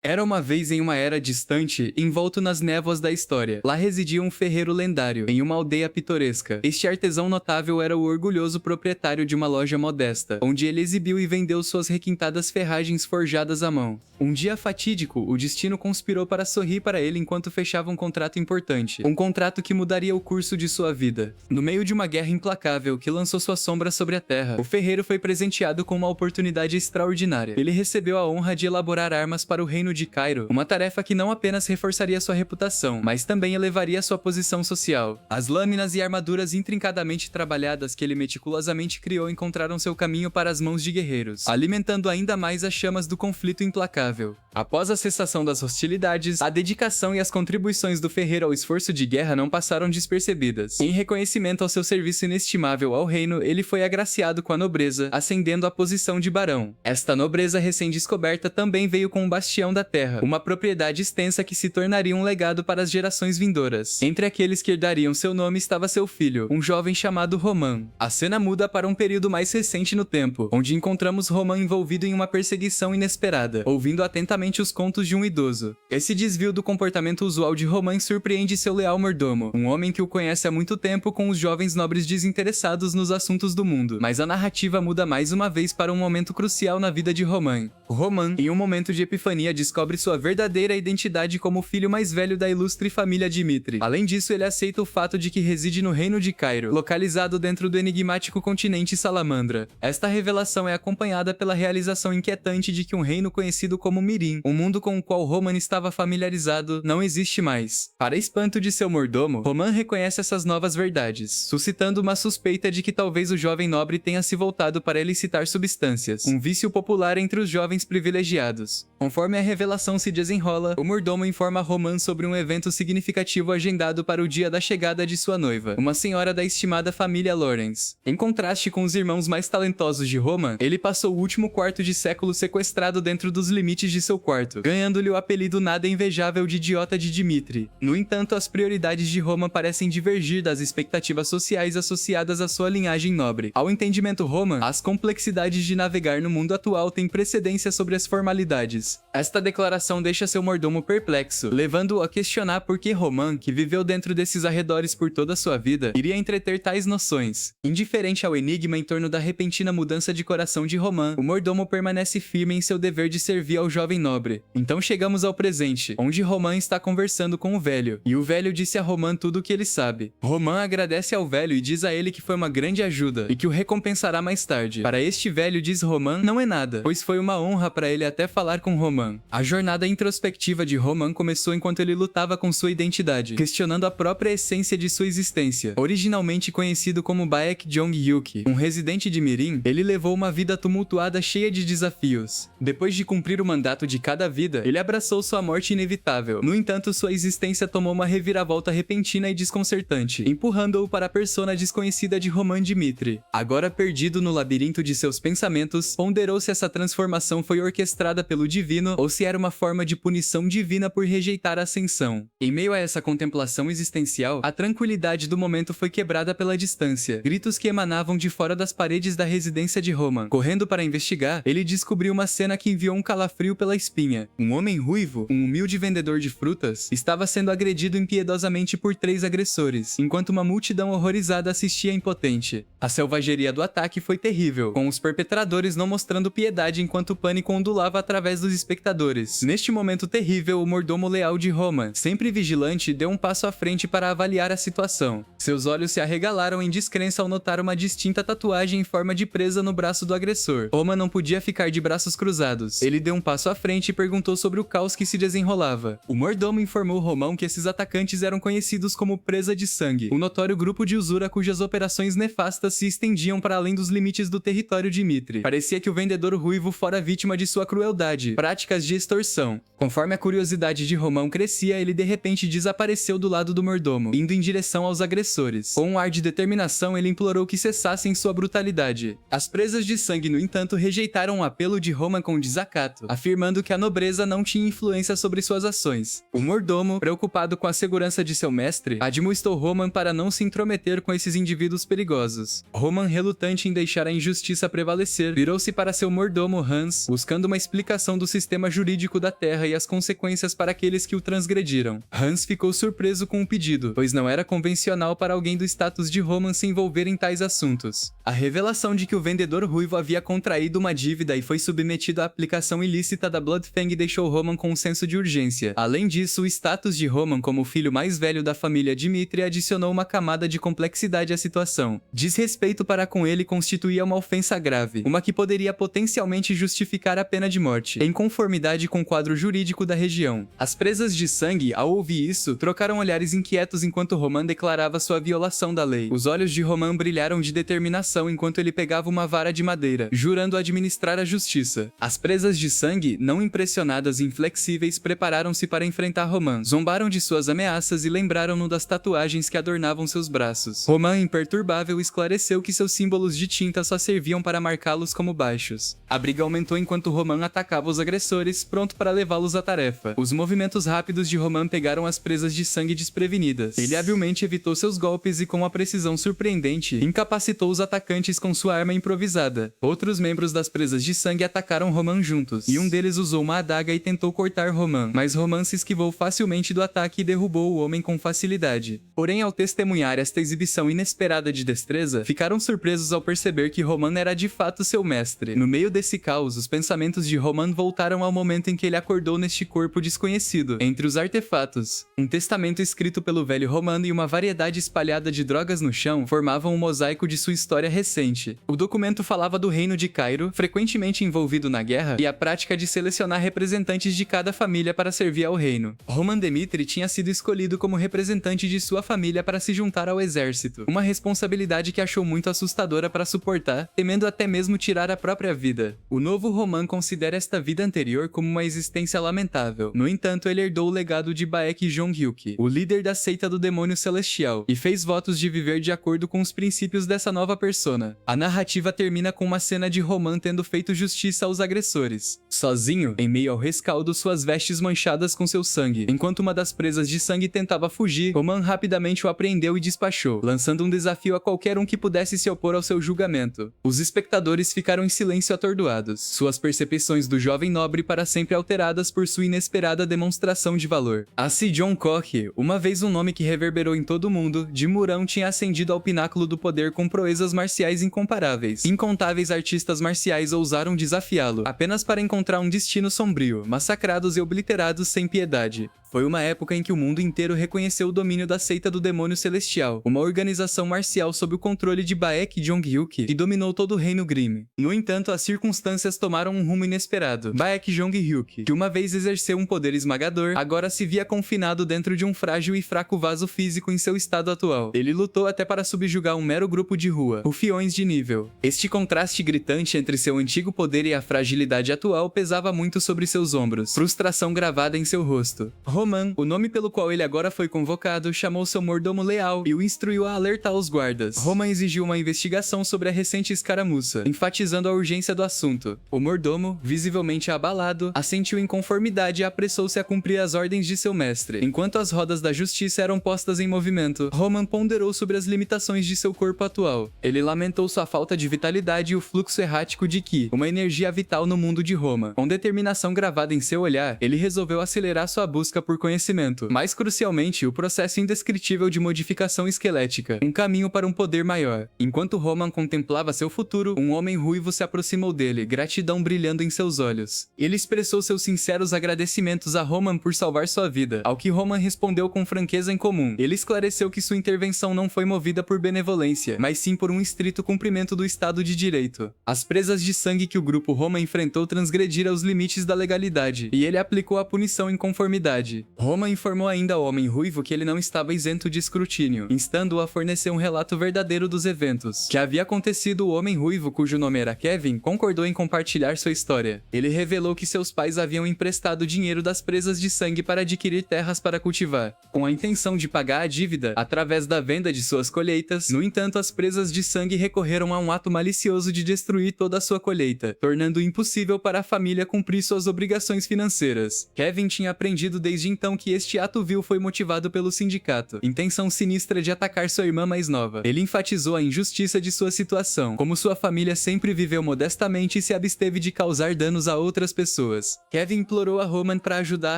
Era uma vez em uma era distante, envolto nas névoas da história. Lá residia um ferreiro lendário, em uma aldeia pitoresca. Este artesão notável era o orgulhoso proprietário de uma loja modesta, onde ele exibiu e vendeu suas requintadas ferragens forjadas à mão. Um dia fatídico, o destino conspirou para sorrir para ele enquanto fechava um contrato importante. Um contrato que mudaria o curso de sua vida. No meio de uma guerra implacável que lançou sua sombra sobre a terra, o ferreiro foi presenteado com uma oportunidade extraordinária. Ele recebeu a honra de elaborar armas para o reino de Cairo, uma tarefa que não apenas reforçaria sua reputação, mas também elevaria sua posição social. As lâminas e armaduras intrincadamente trabalhadas que ele meticulosamente criou encontraram seu caminho para as mãos de guerreiros, alimentando ainda mais as chamas do conflito implacável. Após a cessação das hostilidades, a dedicação e as contribuições do ferreiro ao esforço de guerra não passaram despercebidas. Em reconhecimento ao seu serviço inestimável ao reino, ele foi agraciado com a nobreza, ascendendo à posição de barão. Esta nobreza recém-descoberta também veio com um bastião da terra, uma propriedade extensa que se tornaria um legado para as gerações vindouras. Entre aqueles que herdariam seu nome estava seu filho, um jovem chamado Roman. A cena muda para um período mais recente no tempo, onde encontramos Roman envolvido em uma perseguição inesperada, ouvindo atentamente os contos de um idoso. Esse desvio do comportamento usual de Roman surpreende seu leal mordomo, um homem que o conhece há muito tempo com os jovens nobres desinteressados nos assuntos do mundo. Mas a narrativa muda mais uma vez para um momento crucial na vida de Roman. Roman, em um momento de epifania, descobre sua verdadeira identidade como o filho mais velho da ilustre família Dimitri. Além disso, ele aceita o fato de que reside no reino de Cairo, localizado dentro do enigmático continente Salamandra. Esta revelação é acompanhada pela realização inquietante de que um reino conhecido como Mirim, um mundo com o qual Roman estava familiarizado, não existe mais. Para espanto de seu mordomo, Roman reconhece essas novas verdades, suscitando uma suspeita de que talvez o jovem nobre tenha se voltado para elicitar substâncias, um vício popular entre os jovens privilegiados. Conforme a revelação se desenrola, o mordomo informa Roman sobre um evento significativo agendado para o dia da chegada de sua noiva, uma senhora da estimada família Lawrence. Em contraste com os irmãos mais talentosos de Roman, ele passou o último quarto de século sequestrado dentro dos limites de seu quarto, ganhando-lhe o apelido nada invejável de idiota de Dimitri. No entanto, as prioridades de Roman parecem divergir das expectativas sociais associadas à sua linhagem nobre. Ao entendimento Roman, as complexidades de navegar no mundo atual têm precedência sobre as formalidades. Esta declaração deixa seu mordomo perplexo, levando-o a questionar por que Roman, que viveu dentro desses arredores por toda a sua vida, iria entreter tais noções. Indiferente ao enigma em torno da repentina mudança de coração de Roman, o mordomo permanece firme em seu dever de servir ao jovem nobre. Então chegamos ao presente, onde Roman está conversando com o velho, e o velho disse a Roman tudo o que ele sabe. Roman agradece ao velho e diz a ele que foi uma grande ajuda, e que o recompensará mais tarde. Para este velho, diz Roman, não é nada, pois foi uma honra para ele até falar com Roman. A jornada introspectiva de Roman começou enquanto ele lutava com sua identidade, questionando a própria essência de sua existência. Originalmente conhecido como Baek Jong-hyuk, um residente de Mirim, ele levou uma vida tumultuada cheia de desafios. Depois de cumprir o mandato de cada vida, ele abraçou sua morte inevitável. No entanto, sua existência tomou uma reviravolta repentina e desconcertante, empurrando-o para a persona desconhecida de Roman Dimitri. Agora perdido no labirinto de seus pensamentos, ponderou se essa transformação foi orquestrada pelo divino ou se era uma forma de punição divina por rejeitar a ascensão. Em meio a essa contemplação existencial, a tranquilidade do momento foi quebrada pela distância. Gritos que emanavam de fora das paredes da residência de Roman. Correndo para investigar, ele descobriu uma cena que enviou um calafrio pela espinha. Um homem ruivo, um humilde vendedor de frutas, estava sendo agredido impiedosamente por 3 agressores, enquanto uma multidão horrorizada assistia impotente. A selvageria do ataque foi terrível, com os perpetradores não mostrando piedade enquanto o pânico ondulava através dos espectadores. Neste momento terrível, o mordomo leal de Roman, sempre vigilante, deu um passo à frente para avaliar a situação. Seus olhos se arregalaram em descrença ao notar uma distinta tatuagem em forma de presa no braço do agressor. Roman não podia ficar de braços cruzados. Ele deu um passo à frente e perguntou sobre o caos que se desenrolava. O mordomo informou Roman que esses atacantes eram conhecidos como Presa de Sangue, um notório grupo de usura cujas operações nefastas se estendiam para além dos limites do território de Dimitri. Parecia que o vendedor ruivo fora vítima de sua crueldade, práticas de extorsão. Conforme a curiosidade de Roman crescia, ele de repente desapareceu do lado do mordomo, indo em direção aos agressores. Com um ar de determinação, ele implorou que cessassem sua brutalidade. As Presas de Sangue, no entanto, rejeitaram o apelo de Roman com desacato, afirmando que a nobreza não tinha influência sobre suas ações. O mordomo, preocupado com a segurança de seu mestre, admoestou Roman para não se intrometer com esses indivíduos perigosos. Roman, relutante em deixar a injustiça prevalecer, virou-se para seu mordomo Hans, buscando uma explicação do sistema jurídico da Terra e as consequências para aqueles que o transgrediram. Hans ficou surpreso com o pedido, pois não era convencional para alguém do status de Roman se envolver em tais assuntos. A revelação de que o vendedor ruivo havia contraído uma dívida e foi submetido à aplicação ilícita da Bloodfang deixou Roman com um senso de urgência. Além disso, o status de Roman como o filho mais velho da família Dmitri adicionou uma camada de complexidade à situação. Desrespeito para com ele constituía uma ofensa grave, uma que poderia potencialmente justificar a pena de morte, em conformidade com o quadro jurídico da região. As presas de sangue, ao ouvir isso, trocaram olhares inquietos enquanto Roman declarava sua violação da lei. Os olhos de Roman brilharam de determinação enquanto ele pegava uma vara de madeira, jurando administrar a justiça. As presas de sangue, não impressionadas e inflexíveis, prepararam-se para enfrentar Roman. Zombaram de suas ameaças e lembraram-no das tatuagens que adornavam seus braços. Roman, imperturbável, esclareceu que seus símbolos de tinta só serviam para marcá-los como baixos. A briga aumentou enquanto Roman atacava os agressores, pronto para levá-los à tarefa. Os movimentos rápidos de Roman pegaram as presas de sangue desprevenidas. Ele habilmente evitou seus golpes e, com uma precisão surpreendente, incapacitou os atacantes com sua arma improvisada. Outros membros das presas de sangue atacaram Roman juntos, e um deles usou uma adaga e tentou cortar Roman, mas Roman se esquivou facilmente do ataque e derrubou o homem com facilidade. Porém, ao testemunhar esta exibição inesperada de destreza, ficaram surpresos ao perceber que Roman era de fato seu mestre. No meio desse caos, os pensamentos de Roman voltaram ao momento em que ele acordou neste corpo desconhecido, entre os artefatos. Um testamento escrito pelo velho Roman e uma variedade espalhada de drogas no chão formavam um mosaico de sua história recente. O documento falava do reino de Cairo, frequentemente envolvido na guerra, e a prática de selecionar representantes de cada família para servir ao reino. Roman Dmitri tinha sido escolhido como representante de sua família para se juntar ao exército, uma responsabilidade que achou muito assustadora para suportar, temendo até mesmo tirar a própria vida. O novo Roman considera esta vida anterior como uma existência lamentável. No entanto, ele herdou o legado de Baek Jong-hyuk, o líder da seita do demônio celestial, e fez votos de viver de acordo com os princípios dessa nova persona. A narrativa termina com uma cena de Roman tendo feito justiça aos agressores. Sozinho, em meio ao rescaldo, suas vestes manchadas com seu sangue. Enquanto uma das presas de sangue tentava fugir, Roman rapidamente o apreendeu e despachou, lançando um desafio a qualquer um que pudesse se opor ao seu julgamento. Os espectadores ficaram em silêncio atordoados, suas percepções do jovem nobre para sempre alteradas por sua inesperada demonstração de valor. Assim, John Koch, uma vez um nome que reverberou em todo o mundo, de Murão tinha ascendido ao pináculo do poder com proezas marciais incomparáveis. Incontáveis artistas marciais ousaram desafiá-lo, apenas para encontrar um destino sombrio, massacrados e obliterados sem piedade. Foi uma época em que o mundo inteiro reconheceu o domínio da seita do demônio celestial, uma organização marcial sob o controle de Baek Jong-hyuk, que dominou todo o reino Grimm. No entanto, as circunstâncias tomaram um rumo inesperado. Baek Jong-hyuk, que uma vez exerceu um poder esmagador, agora se via confinado dentro de um frágil e fraco vaso físico em seu estado atual. Ele lutou até para subjugar um mero grupo de rua, rufiões de nível. Este contraste gritante entre seu antigo poder e a fragilidade atual pesava muito sobre seus ombros, frustração gravada em seu rosto. Roman, o nome pelo qual ele agora foi convocado, chamou seu mordomo leal e o instruiu a alertar os guardas. Roman exigiu uma investigação sobre a recente escaramuça, enfatizando a urgência do assunto. O mordomo, visivelmente abalado, assentiu em conformidade e apressou-se a cumprir as ordens de seu mestre. Enquanto as rodas da justiça eram postas em movimento, Roman ponderou sobre as limitações de seu corpo atual. Ele lamentou sua falta de vitalidade e o fluxo errático de Ki, uma energia vital no mundo de Roma. Com determinação gravada em seu olhar, ele resolveu acelerar sua busca por conhecimento, mais crucialmente o processo indescritível de modificação esquelética, um caminho para um poder maior. Enquanto Roman contemplava seu futuro, um homem ruivo se aproximou dele, gratidão brilhando em seus olhos. Ele expressou seus sinceros agradecimentos a Roman por salvar sua vida, ao que Roman respondeu com franqueza incomum. Ele esclareceu que sua intervenção não foi movida por benevolência, mas sim por um estrito cumprimento do Estado de Direito. As presas de sangue que o grupo Roman enfrentou transgrediram os limites da legalidade, e ele aplicou a punição em conformidade. Roman informou ainda ao homem ruivo que ele não estava isento de escrutínio, instando-o a fornecer um relato verdadeiro dos eventos que havia acontecido. O homem ruivo, cujo nome era Kevin, concordou em compartilhar sua história. Ele revelou que seus pais haviam emprestado dinheiro das presas de sangue para adquirir terras para cultivar, com a intenção de pagar a dívida através da venda de suas colheitas. No entanto, as presas de sangue recorreram a um ato malicioso de destruir toda a sua colheita, tornando impossível para a família cumprir cumprir suas obrigações financeiras. Kevin tinha aprendido desde então que este ato vil foi motivado pelo sindicato, intenção sinistra de atacar sua irmã mais nova. Ele enfatizou a injustiça de sua situação, como sua família sempre viveu modestamente e se absteve de causar danos a outras pessoas. Kevin implorou a Roman para ajudar a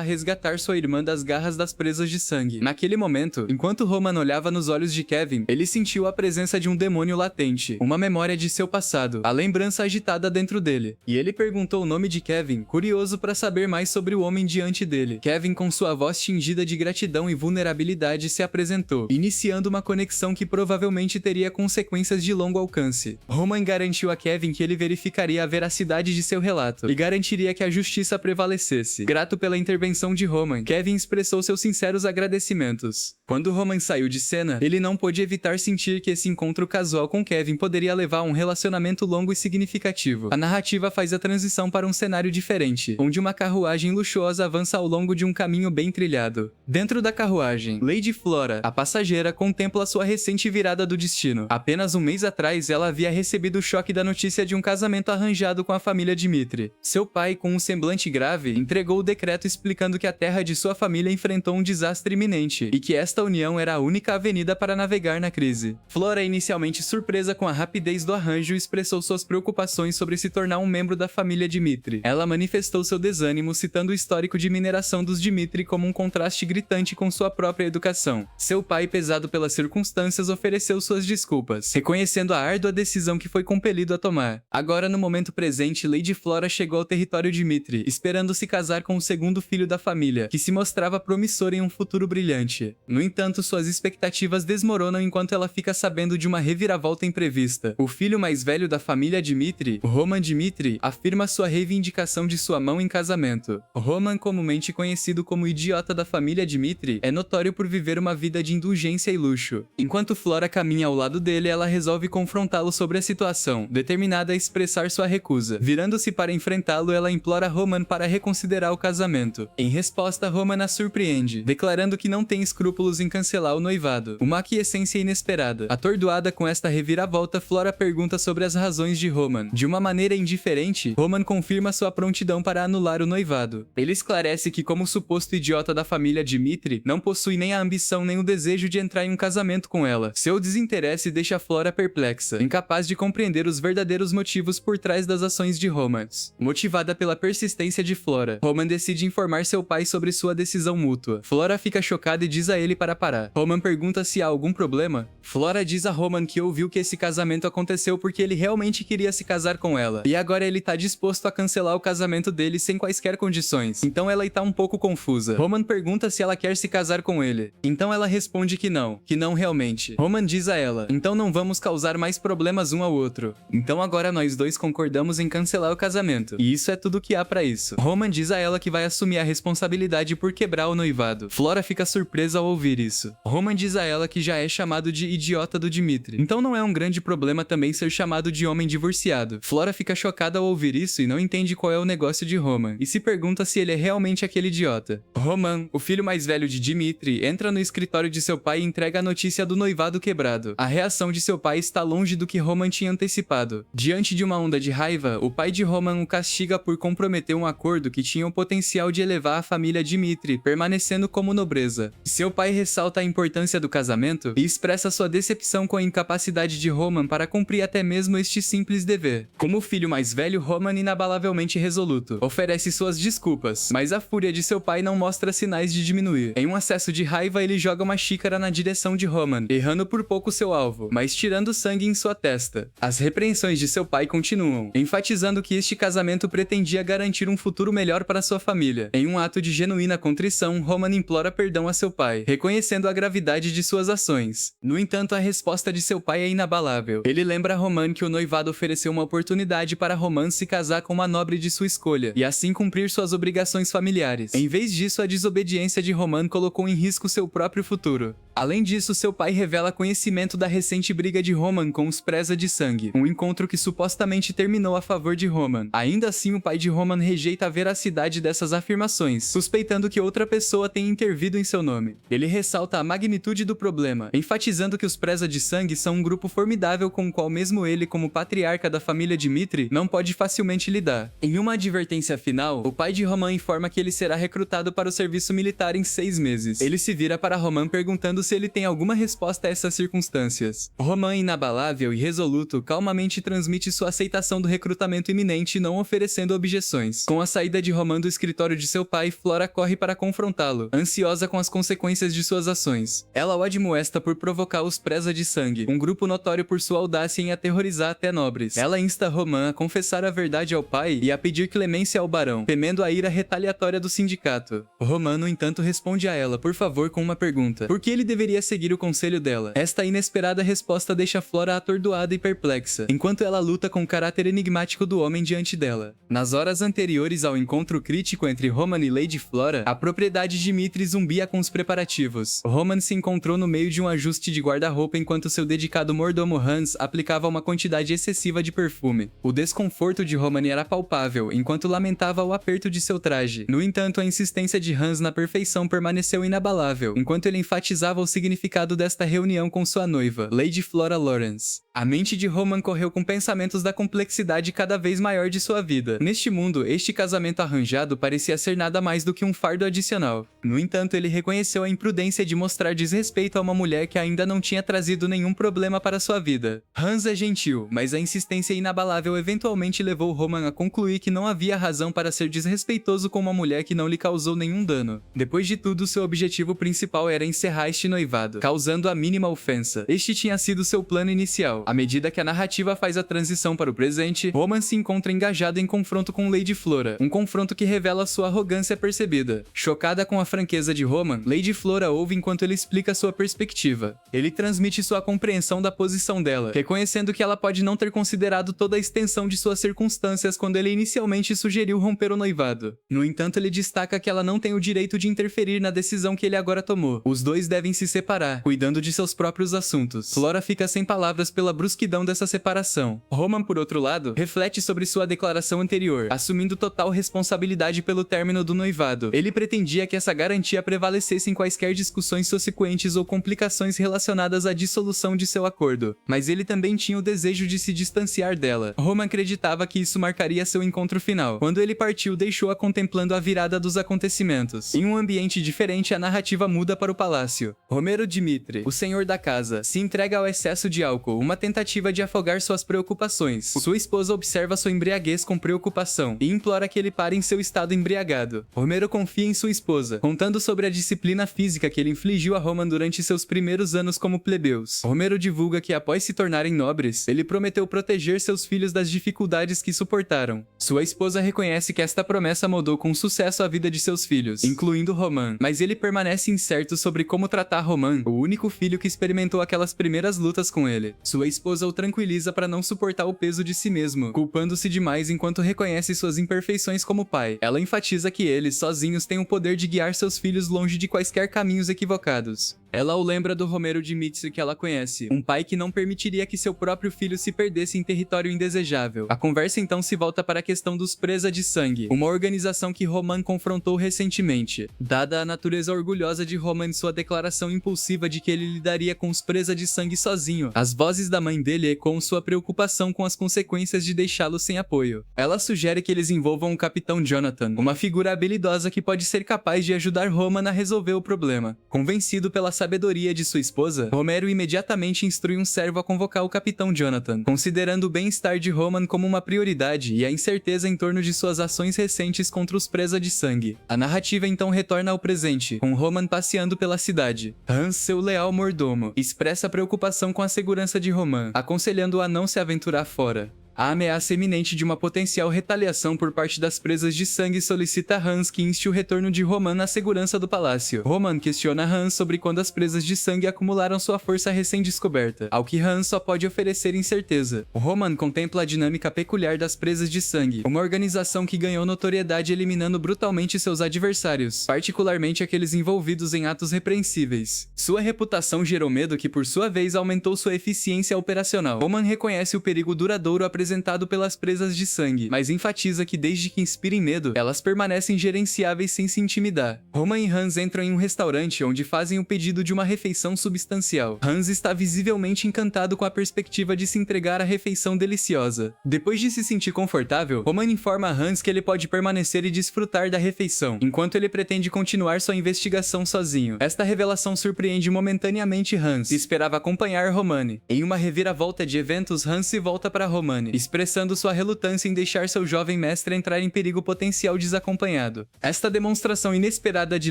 resgatar sua irmã das garras das presas de sangue. Naquele momento, enquanto Roman olhava nos olhos de Kevin, ele sentiu a presença de um demônio latente, uma memória de seu passado, a lembrança agitada dentro dele. E ele perguntou o nome de Kevin, curioso para saber mais sobre o homem diante dele. Kevin, com sua voz tingida de gratidão e vulnerabilidade, se apresentou, iniciando uma conexão que provavelmente teria consequências de longo alcance. Roman garantiu a Kevin que ele verificaria a veracidade de seu relato e garantiria que a justiça prevalecesse. Grato pela intervenção de Roman, Kevin expressou seus sinceros agradecimentos. Quando Roman saiu de cena, ele não pôde evitar sentir que esse encontro casual com Kevin poderia levar a um relacionamento longo e significativo. A narrativa faz a transição para um cenário diferente, onde uma carruagem luxuosa avança ao longo de um caminho bem trilhado. Dentro da carruagem, Lady Flora, a passageira, contempla sua recente virada do destino. Apenas um mês atrás, ela havia recebido o choque da notícia de um casamento arranjado com a família Dimitri. Seu pai, com um semblante grave, entregou o decreto explicando que a terra de sua família enfrentou um desastre iminente e que esta união era a única avenida para navegar na crise. Flora, inicialmente surpresa com a rapidez do arranjo, expressou suas preocupações sobre se tornar um membro da família Dimitri. Ela manifestou seu desânimo, citando o histórico de mineração dos Dimitri como um contraste gritante com sua própria educação. Seu pai, pesado pelas circunstâncias, ofereceu suas desculpas, reconhecendo a árdua decisão que foi compelido a tomar. Agora, no momento presente, Lady Flora chegou ao território Dimitri, esperando se casar com o segundo filho da família, que se mostrava promissor em um futuro brilhante. No entanto, suas expectativas desmoronam enquanto ela fica sabendo de uma reviravolta imprevista. O filho mais velho da família Dimitri, Roman Dimitri, afirma sua reivindicação de sua mão em casamento. Roman, comumente conhecido como o idiota da família Dimitri, é notório por viver uma vida de indulgência e luxo. Enquanto Flora caminha ao lado dele, ela resolve confrontá-lo sobre a situação, determinada a expressar sua recusa. Virando-se para enfrentá-lo, ela implora Roman para reconsiderar o casamento. Em resposta, Roman a surpreende, declarando que não tem escrúpulos em cancelar o noivado. Uma aquiescência inesperada. Atordoada com esta reviravolta, Flora pergunta sobre as razões de Roman. De uma maneira indiferente, Roman confirma sua prontidão para anular o noivado. Ele esclarece que, como suposto idiota da família Dimitri, não possui nem a ambição nem o desejo de entrar em um casamento com ela. Seu desinteresse deixa Flora perplexa, incapaz de compreender os verdadeiros motivos por trás das ações de Roman. Motivada pela persistência de Flora, Roman decide informar seu pai sobre sua decisão mútua. Flora fica chocada e diz a ele para parar. Roman pergunta se há algum problema. Flora diz a Roman que ouviu que esse casamento aconteceu porque ele realmente queria se casar com ela, e agora ele tá disposto a cancelar o casamento dele sem quaisquer condições. Então ela está um pouco confusa. Roman pergunta se ela quer se casar com ele. Então ela responde que não realmente. Roman diz a ela, então não vamos causar mais problemas um ao outro. Então agora nós dois concordamos em cancelar o casamento. E isso é tudo que há pra isso. Roman diz a ela que vai assumir a responsabilidade por quebrar o noivado. Flora fica surpresa ao ouvir isso. Roman diz a ela que já é chamado de idiota do Dimitri. Então não é um grande problema também ser chamado de homem divorciado. Flora fica chocada ao ouvir isso e não entende qual é o negócio de Roman, e se pergunta se ele é realmente aquele idiota. Roman, o filho mais velho de Dimitri, entra no escritório de seu pai e entrega a notícia do noivado quebrado. A reação de seu pai está longe do que Roman tinha antecipado. Diante de uma onda de raiva, o pai de Roman o castiga por comprometer um acordo que tinha o potencial de elevar a família Dimitri, permanecendo como nobreza. Seu pai ressalta a importância do casamento e expressa sua decepção com a incapacidade de Roman para cumprir até mesmo este simples dever. Como o filho mais velho, Roman, inabalavelmente resoluto, oferece suas desculpas, mas a fúria de seu pai não mostra sinais de diminuir. Em um acesso de raiva, ele joga uma xícara na direção de Roman, errando por pouco seu alvo, mas tirando sangue em sua testa. As repreensões de seu pai continuam, enfatizando que este casamento pretendia garantir um futuro melhor para sua família. Em um ato de genuína contrição, Roman implora perdão a seu pai, reconhecendo a gravidade de suas ações. No entanto, a resposta de seu pai é inabalável. Ele lembra a Roman que o noivado ofereceu uma oportunidade para Roman se casar com uma nobre de sua escolha, e assim cumprir suas obrigações familiares. Em vez disso, a desobediência de Roman colocou em risco seu próprio futuro. Além disso, seu pai revela conhecimento da recente briga de Roman com os Presa de Sangue, um encontro que supostamente terminou a favor de Roman. Ainda assim, o pai de Roman rejeita a veracidade dessas afirmações, suspeitando que outra pessoa tenha intervido em seu nome. Ele ressalta a magnitude do problema, enfatizando que os presa de sangue são um grupo formidável com o qual mesmo ele, como patriarca da família Dmitri, não pode facilmente lidar. Em uma advertência final, o pai de Roman informa que ele será recrutado para o serviço militar em 6 meses. Ele se vira para Roman perguntando se ele tem alguma resposta a essas circunstâncias. Roman, inabalável e resoluto, calmamente transmite sua aceitação do recrutamento iminente, não oferecendo objeções. Com a saída de Roman do escritório de seu pai, Flora corre para confrontá-lo, ansiosa com as consequências de suas ações. Ela o admoesta por provocar os presa de sangue, um grupo notório por sua audácia em aterrorizar até nobres. Ela insta Roman a confessar a verdade ao pai e a pedir clemência ao barão, temendo a ira retaliatória do sindicato. Roman, no entanto, responde a ela, por favor, com uma pergunta. Por que ele deveria seguir o conselho dela? Esta inesperada resposta deixa Flora atordoada e perplexa, enquanto ela luta com o caráter enigmático do homem diante dela. Nas horas anteriores ao encontro crítico entre Roman e Lady Flora, a propriedade de Dmitri zumbia com os preparativos. Roman se encontrou no meio de um ajuste de guarda-roupa enquanto seu dedicado mordomo Hans aplicava uma quantidade excessiva de perfume. O desconforto de Roman era palpável, enquanto lamentava o aperto de seu traje. No entanto, a insistência de Hans na perfeição permaneceu inabalável, enquanto ele enfatizava o significado desta reunião com sua noiva, Lady Flora Lawrence. A mente de Roman correu com pensamentos da complexidade cada vez maior de sua vida. Neste mundo, este casamento arranjado parecia ser nada mais do que um fardo adicional. No entanto, ele reconheceu a imprudência de mostrar desrespeito a uma mulher que ainda não tinha trazido nenhum problema para sua vida. Hans é gentil, mas a insistência inabalável eventualmente levou Roman a concluir que não havia razão para ser desrespeitoso com uma mulher que não lhe causou nenhum dano. Depois de tudo, seu objetivo principal era encerrar este noivado, causando a mínima ofensa. Este tinha sido seu plano inicial. À medida que a narrativa faz a transição para o presente, Roman se encontra engajado em confronto com Lady Flora, um confronto que revela sua arrogância percebida. Chocada com a franqueza de Roman, Lady Flora ouve enquanto ele explica sua perspectiva. Ele transmite sua compreensão da posição dela, reconhecendo que ela pode não ter considerado toda a extensão de suas circunstâncias quando ele inicialmente sugeriu romper o noivado. No entanto, ele destaca que ela não tem o direito de interferir na decisão que ele agora tomou. Os dois devem se separar, cuidando de seus próprios assuntos. Flora fica sem palavras pela brusquidão dessa separação. Roman, por outro lado, reflete sobre sua declaração anterior, assumindo total responsabilidade pelo término do noivado. Ele pretendia que essa garantia prevalecesse em quaisquer discussões subsequentes ou complicações relacionadas à dissolução de seu acordo, mas ele também tinha o desejo de se distanciar dela. Roman acreditava que isso marcaria seu encontro final. Quando ele partiu, deixou-a contemplando a virada dos acontecimentos. Em um ambiente diferente, a narrativa muda para o palácio. Romero Dmitri, o senhor da casa, se entrega ao excesso de álcool, uma tentativa de afogar suas preocupações. Sua esposa observa sua embriaguez com preocupação e implora que ele pare em seu estado embriagado. Romero confia em sua esposa, contando sobre a disciplina física que ele infligiu a Roman durante seus primeiros anos como plebeus. Romero divulga que após se tornarem nobres, ele prometeu proteger seus filhos das dificuldades que suportaram. Sua esposa reconhece que esta promessa moldou com sucesso a vida de seus filhos, incluindo Roman, mas ele permanece incerto sobre como tratar Roman, o único filho que experimentou aquelas primeiras lutas com ele. Sua esposa o tranquiliza para não suportar o peso de si mesmo, culpando-se demais enquanto reconhece suas imperfeições como pai. Ela enfatiza que eles, sozinhos, têm o poder de guiar seus filhos longe de quaisquer caminhos equivocados. Ela o lembra do Romero Dmitri que ela conhece, um pai que não permitiria que seu próprio filho se perdesse em território indesejável. A conversa então se volta para a questão dos presa de sangue, uma organização que Roman confrontou recentemente. Dada a natureza orgulhosa de Roman em sua declaração impulsiva de que ele lidaria com os presa de sangue sozinho, as vozes da mãe dele ecoam sua preocupação com as consequências de deixá-lo sem apoio. Ela sugere que eles envolvam o Capitão Jonathan, uma figura habilidosa que pode ser capaz de ajudar Roman a resolver o problema. Convencido pela sabedoria de sua esposa, Romero imediatamente instrui um servo a convocar o Capitão Jonathan, considerando o bem-estar de Roman como uma prioridade e a incerteza em torno de suas ações recentes contra os presa de sangue. A narrativa então retorna ao presente, com Roman passeando pela cidade. Hans, seu leal mordomo, expressa preocupação com a segurança de Roman, aconselhando-o a não se aventurar fora. A ameaça iminente de uma potencial retaliação por parte das presas de sangue solicita Hans que inste o retorno de Roman à segurança do palácio. Roman questiona Hans sobre quando as presas de sangue acumularam sua força recém-descoberta, ao que Hans só pode oferecer incerteza. Roman contempla a dinâmica peculiar das presas de sangue, uma organização que ganhou notoriedade eliminando brutalmente seus adversários, particularmente aqueles envolvidos em atos repreensíveis. Sua reputação gerou medo que, por sua vez, aumentou sua eficiência operacional. Roman reconhece o perigo duradouro apresentado representado pelas presas de sangue, mas enfatiza que desde que inspirem medo, elas permanecem gerenciáveis sem se intimidar. Roman e Hans entram em um restaurante onde fazem o pedido de uma refeição substancial. Hans está visivelmente encantado com a perspectiva de se entregar à refeição deliciosa. Depois de se sentir confortável, Roman informa a Hans que ele pode permanecer e desfrutar da refeição, enquanto ele pretende continuar sua investigação sozinho. Esta revelação surpreende momentaneamente Hans, que esperava acompanhar Romane. Em uma reviravolta de eventos, Hans se volta para Romane, expressando sua relutância em deixar seu jovem mestre entrar em perigo potencial desacompanhado. Esta demonstração inesperada de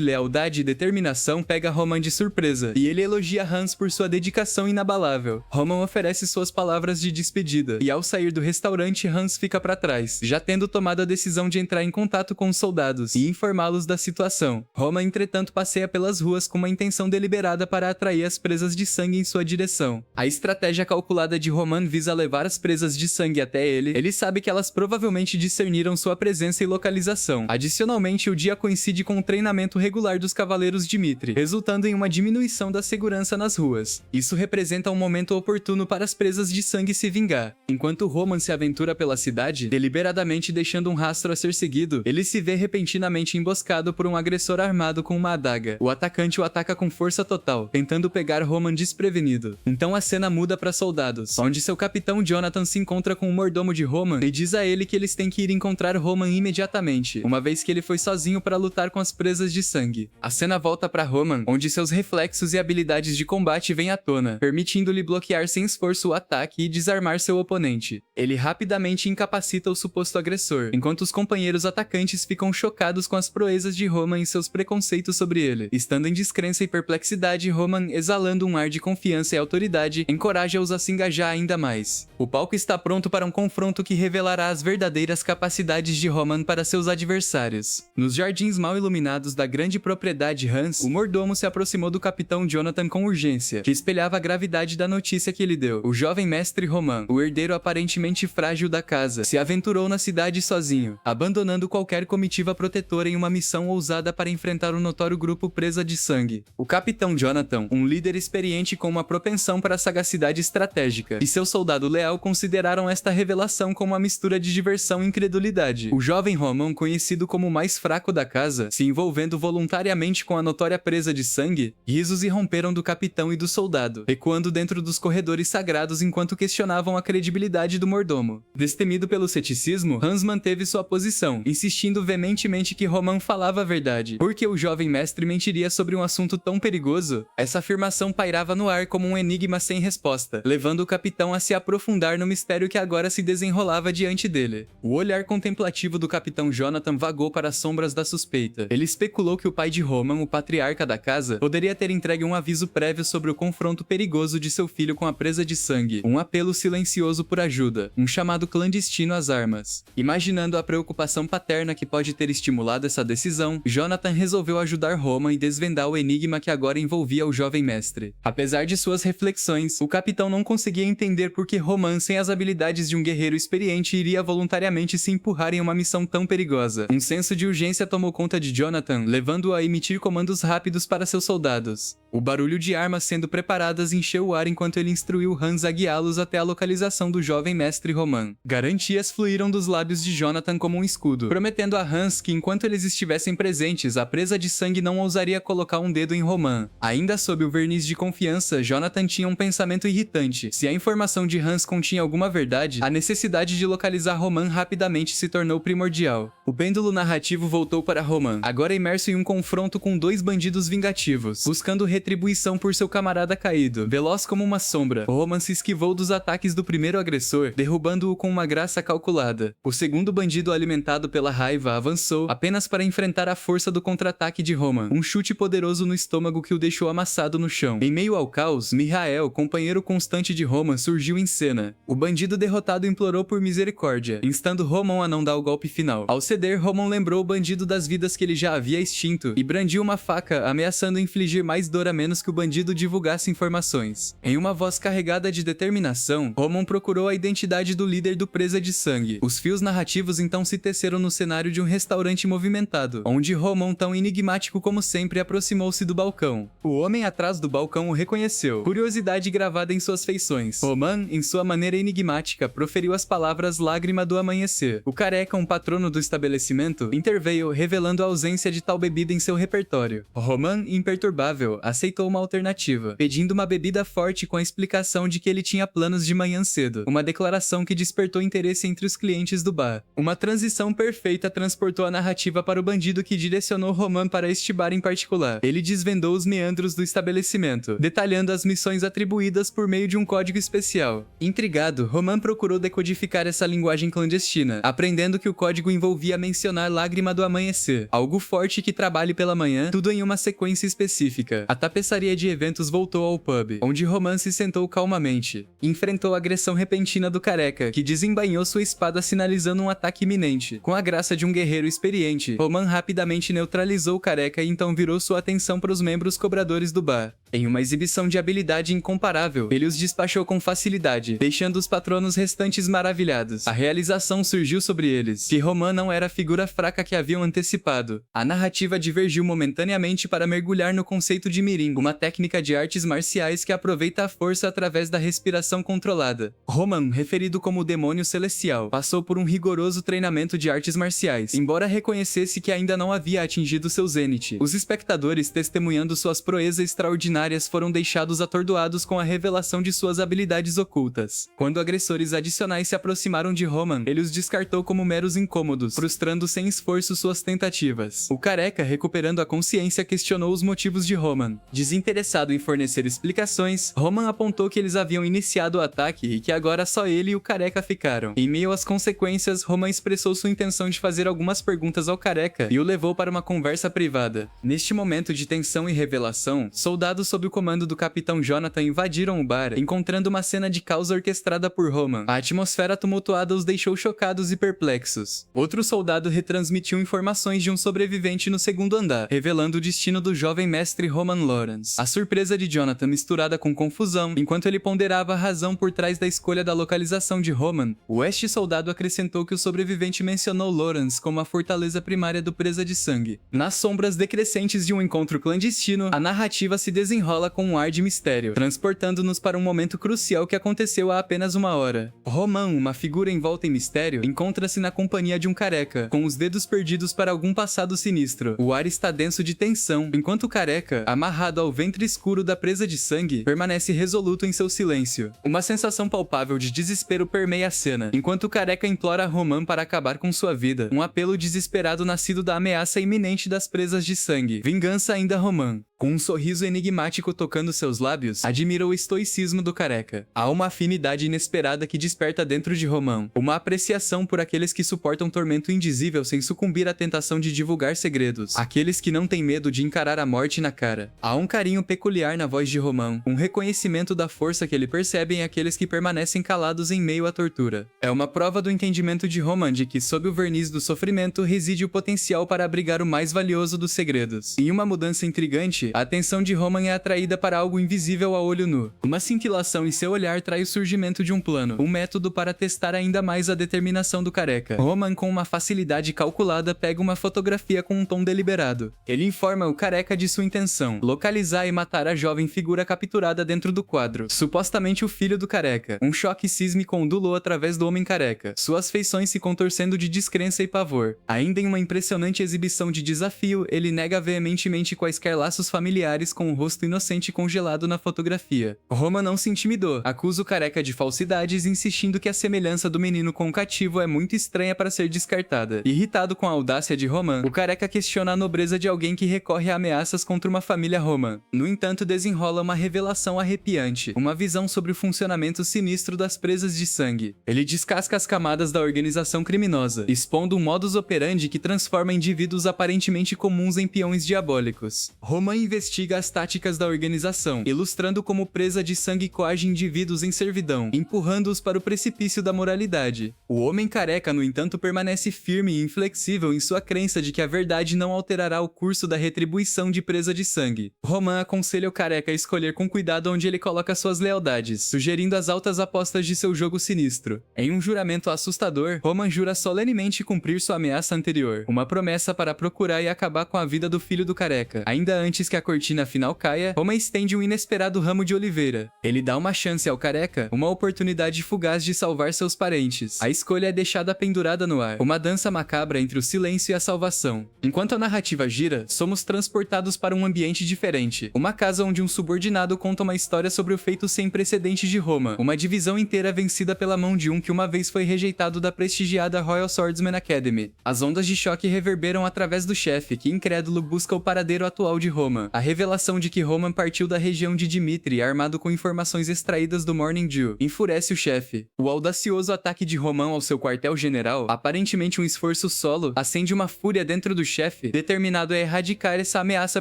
lealdade e determinação pega Roman de surpresa, e ele elogia Hans por sua dedicação inabalável. Roman oferece suas palavras de despedida, e ao sair do restaurante, Hans fica para trás, já tendo tomado a decisão de entrar em contato com os soldados e informá-los da situação. Roman, entretanto, passeia pelas ruas com uma intenção deliberada para atrair as presas de sangue em sua direção. A estratégia calculada de Roman visa levar as presas de sangue até ele. Ele sabe que elas provavelmente discerniram sua presença e localização. Adicionalmente, o dia coincide com o treinamento regular dos cavaleiros Dimitri, resultando em uma diminuição da segurança nas ruas. Isso representa um momento oportuno para as presas de sangue se vingar. Enquanto Roman se aventura pela cidade, deliberadamente deixando um rastro a ser seguido, ele se vê repentinamente emboscado por um agressor armado com uma adaga. O atacante o ataca com força total, tentando pegar Roman desprevenido. Então a cena muda para soldados, onde seu capitão Jonathan se encontra com o mordomo de Roman e diz a ele que eles têm que ir encontrar Roman imediatamente, uma vez que ele foi sozinho para lutar com as presas de sangue. A cena volta para Roman, onde seus reflexos e habilidades de combate vêm à tona, permitindo-lhe bloquear sem esforço o ataque e desarmar seu oponente. Ele rapidamente incapacita o suposto agressor, enquanto os companheiros atacantes ficam chocados com as proezas de Roman e seus preconceitos sobre ele. Estando em descrença e perplexidade, Roman, exalando um ar de confiança e autoridade, encoraja-os a se engajar ainda mais. O palco está pronto para um confronto que revelará as verdadeiras capacidades de Roman para seus adversários. Nos jardins mal iluminados da grande propriedade Hans, o mordomo se aproximou do capitão Jonathan com urgência, que espelhava a gravidade da notícia que ele deu. O jovem mestre Roman, o herdeiro aparentemente frágil da casa, se aventurou na cidade sozinho, abandonando qualquer comitiva protetora em uma missão ousada para enfrentar um notório grupo presa de sangue. O capitão Jonathan, um líder experiente com uma propensão para a sagacidade estratégica, e seu soldado leal consideraram esta revelação como uma mistura de diversão e incredulidade. O jovem Roman, conhecido como o mais fraco da casa, se envolvendo voluntariamente com a notória presa de sangue, risos irromperam do capitão e do soldado, ecoando dentro dos corredores sagrados enquanto questionavam a credibilidade do mordomo. Destemido pelo ceticismo, Hans manteve sua posição, insistindo veementemente que Roman falava a verdade. Por que o jovem mestre mentiria sobre um assunto tão perigoso? Essa afirmação pairava no ar como um enigma sem resposta, levando o capitão a se aprofundar no mistério que agora se desenrolava diante dele. O olhar contemplativo do capitão Jonathan vagou para as sombras da suspeita. Ele especulou que o pai de Roman, o patriarca da casa, poderia ter entregue um aviso prévio sobre o confronto perigoso de seu filho com a presa de sangue, um apelo silencioso por ajuda, um chamado clandestino às armas. Imaginando a preocupação paterna que pode ter estimulado essa decisão, Jonathan resolveu ajudar Roman e desvendar o enigma que agora envolvia o jovem mestre. Apesar de suas reflexões, o capitão não conseguia entender por que Roman, sem as habilidades de um guerreiro experiente, iria voluntariamente se empurrar em uma missão tão perigosa. Um senso de urgência tomou conta de Jonathan, levando-o a emitir comandos rápidos para seus soldados. O barulho de armas sendo preparadas encheu o ar enquanto ele instruiu Hans a guiá-los até a localização do jovem mestre Roman. Garantias fluíram dos lábios de Jonathan como um escudo, prometendo a Hans que enquanto eles estivessem presentes, a presa de sangue não ousaria colocar um dedo em Roman. Ainda sob o verniz de confiança, Jonathan tinha um pensamento irritante. Se a informação de Hans continha alguma verdade, a necessidade de localizar Roman rapidamente se tornou primordial. O pêndulo narrativo voltou para Roman, agora imerso em um confronto com dois bandidos vingativos, buscando retribuição por seu camarada caído. Veloz como uma sombra, Roman se esquivou dos ataques do primeiro agressor, derrubando-o com uma graça calculada. O segundo bandido, alimentado pela raiva, avançou, apenas para enfrentar a força do contra-ataque de Roman, um chute poderoso no estômago que o deixou amassado no chão. Em meio ao caos, Mihael, companheiro constante de Roman, surgiu em cena. O bandido derrotado implorou por misericórdia, instando Roman a não dar o golpe final. Ao ceder, Roman lembrou o bandido das vidas que ele já havia extinto e brandiu uma faca, ameaçando infligir mais dor a a menos que o bandido divulgasse informações. Em uma voz carregada de determinação, Roman procurou a identidade do líder do Presa de Sangue. Os fios narrativos então se teceram no cenário de um restaurante movimentado, onde Roman, tão enigmático como sempre, aproximou-se do balcão. O homem atrás do balcão o reconheceu, curiosidade gravada em suas feições. Roman, em sua maneira enigmática, proferiu as palavras Lágrima do Amanhecer. O careca, um patrono do estabelecimento, interveio, revelando a ausência de tal bebida em seu repertório. Roman, imperturbável, aceitou uma alternativa, pedindo uma bebida forte com a explicação de que ele tinha planos de manhã cedo, uma declaração que despertou interesse entre os clientes do bar. Uma transição perfeita transportou a narrativa para o bandido que direcionou Roman para este bar em particular. Ele desvendou os meandros do estabelecimento, detalhando as missões atribuídas por meio de um código especial. Intrigado, Roman procurou decodificar essa linguagem clandestina, aprendendo que o código envolvia mencionar Lágrima do Amanhecer, algo forte que trabalhe pela manhã, tudo em uma sequência específica. A tapeçaria de eventos voltou ao pub, onde Roman se sentou calmamente. Enfrentou a agressão repentina do careca, que desembainhou sua espada sinalizando um ataque iminente. Com a graça de um guerreiro experiente, Roman rapidamente neutralizou o careca e então virou sua atenção para os membros cobradores do bar. Em uma exibição de habilidade incomparável, ele os despachou com facilidade, deixando os patronos restantes maravilhados. A realização surgiu sobre eles, que Roman não era a figura fraca que haviam antecipado. A narrativa divergiu momentaneamente para mergulhar no conceito de Mirim, uma técnica de artes marciais que aproveita a força através da respiração controlada. Roman, referido como o Demônio Celestial, passou por um rigoroso treinamento de artes marciais, embora reconhecesse que ainda não havia atingido seu zênite. Os espectadores, testemunhando suas proezas extraordinárias, foram deixados atordoados com a revelação de suas habilidades ocultas. Quando agressores adicionais se aproximaram de Roman, ele os descartou como meros incômodos, frustrando sem esforço suas tentativas. O careca, recuperando a consciência, questionou os motivos de Roman. Desinteressado em fornecer explicações, Roman apontou que eles haviam iniciado o ataque e que agora só ele e o careca ficaram. Em meio às consequências, Roman expressou sua intenção de fazer algumas perguntas ao careca e o levou para uma conversa privada. Neste momento de tensão e revelação, soldados sob o comando do capitão Jonathan invadiram o bar, encontrando uma cena de caos orquestrada por Roman. A atmosfera tumultuada os deixou chocados e perplexos. Outro soldado retransmitiu informações de um sobrevivente no segundo andar, revelando o destino do jovem mestre Roman Lawrence. A surpresa de Jonathan misturada com confusão, enquanto ele ponderava a razão por trás da escolha da localização de Roman, o soldado acrescentou que o sobrevivente mencionou Lawrence como a fortaleza primária do Presa de Sangue. Nas sombras decrescentes de um encontro clandestino, a narrativa se desenrola com um ar de mistério, transportando-nos para um momento crucial que aconteceu há apenas uma hora. Roman, uma figura envolta em mistério, encontra-se na companhia de um careca, com os dedos perdidos para algum passado sinistro. O ar está denso de tensão, enquanto o careca, amarrado ao ventre escuro da Presa de Sangue, permanece resoluto em seu silêncio. Uma sensação palpável de desespero permeia a cena, enquanto o careca implora a Roman para acabar com sua vida, um apelo desesperado nascido da ameaça iminente das Presas de Sangue. Vingança ainda Roman. Com um sorriso enigmático tocando seus lábios, admira o estoicismo do careca. Há uma afinidade inesperada que desperta dentro de Roman, uma apreciação por aqueles que suportam tormento indizível sem sucumbir à tentação de divulgar segredos, aqueles que não têm medo de encarar a morte na cara. Há um carinho peculiar na voz de Roman, um reconhecimento da força que ele percebe em aqueles que permanecem calados em meio à tortura. É uma prova do entendimento de Roman de que, sob o verniz do sofrimento, reside o potencial para abrigar o mais valioso dos segredos. Em uma mudança intrigante, a atenção de Roman é atraída para algo invisível a olho nu. Uma cintilação em seu olhar trai o surgimento de um plano, um método para testar ainda mais a determinação do careca. Roman, com uma facilidade calculada, pega uma fotografia com um tom deliberado. Ele informa o careca de sua intenção: localizar e matar a jovem figura capturada dentro do quadro, supostamente o filho do careca. Um choque sísmico ondulou através do homem careca, suas feições se contorcendo de descrença e pavor. Ainda em uma impressionante exibição de desafio, ele nega veementemente quaisquer laços familiares com o rosto inocente congelado na fotografia. Roman não se intimidou, acusa o careca de falsidades, insistindo que a semelhança do menino com o cativo é muito estranha para ser descartada. Irritado com a audácia de Roman, o careca questiona a nobreza de alguém que recorre a ameaças contra uma família Roman. No entanto, desenrola uma revelação arrepiante, uma visão sobre o funcionamento sinistro das Presas de Sangue. Ele descasca as camadas da organização criminosa, expondo um modus operandi que transforma indivíduos aparentemente comuns em peões diabólicos. Roman investiga as táticas da organização, ilustrando como presa de sangue coage indivíduos em servidão, empurrando-os para o precipício da moralidade. O Homem Careca, no entanto, permanece firme e inflexível em sua crença de que a verdade não alterará o curso da retribuição de presa de sangue. Roman aconselha o Careca a escolher com cuidado onde ele coloca suas lealdades, sugerindo as altas apostas de seu jogo sinistro. Em um juramento assustador, Roman jura solenemente cumprir sua ameaça anterior, uma promessa para procurar e acabar com a vida do filho do Careca. Ainda antes que a cortina final caia, Roman estende um inesperado ramo de oliveira. Ele dá uma chance ao Careca, uma oportunidade fugaz de salvar seus parentes. A escolha é deixada pendurada no ar, uma dança macabra entre o silêncio e a salvação. Enquanto a narrativa gira, somos transportados para um ambiente diferente. Uma casa onde um subordinado conta uma história sobre o feito sem precedentes de Roma, uma divisão inteira vencida pela mão de um que uma vez foi rejeitado da prestigiada Royal Swordsman Academy. As ondas de choque reverberam através do chefe, que incrédulo busca o paradeiro atual de Roman. A revelação de que Roman partiu da região de Dimitri, armado com informações extraídas do Morning Dew, enfurece o chefe. O audacioso ataque de Roman ao seu quartel-general, aparentemente um esforço solo, acende uma fúria dentro do chefe, determinado a erradicar essa ameaça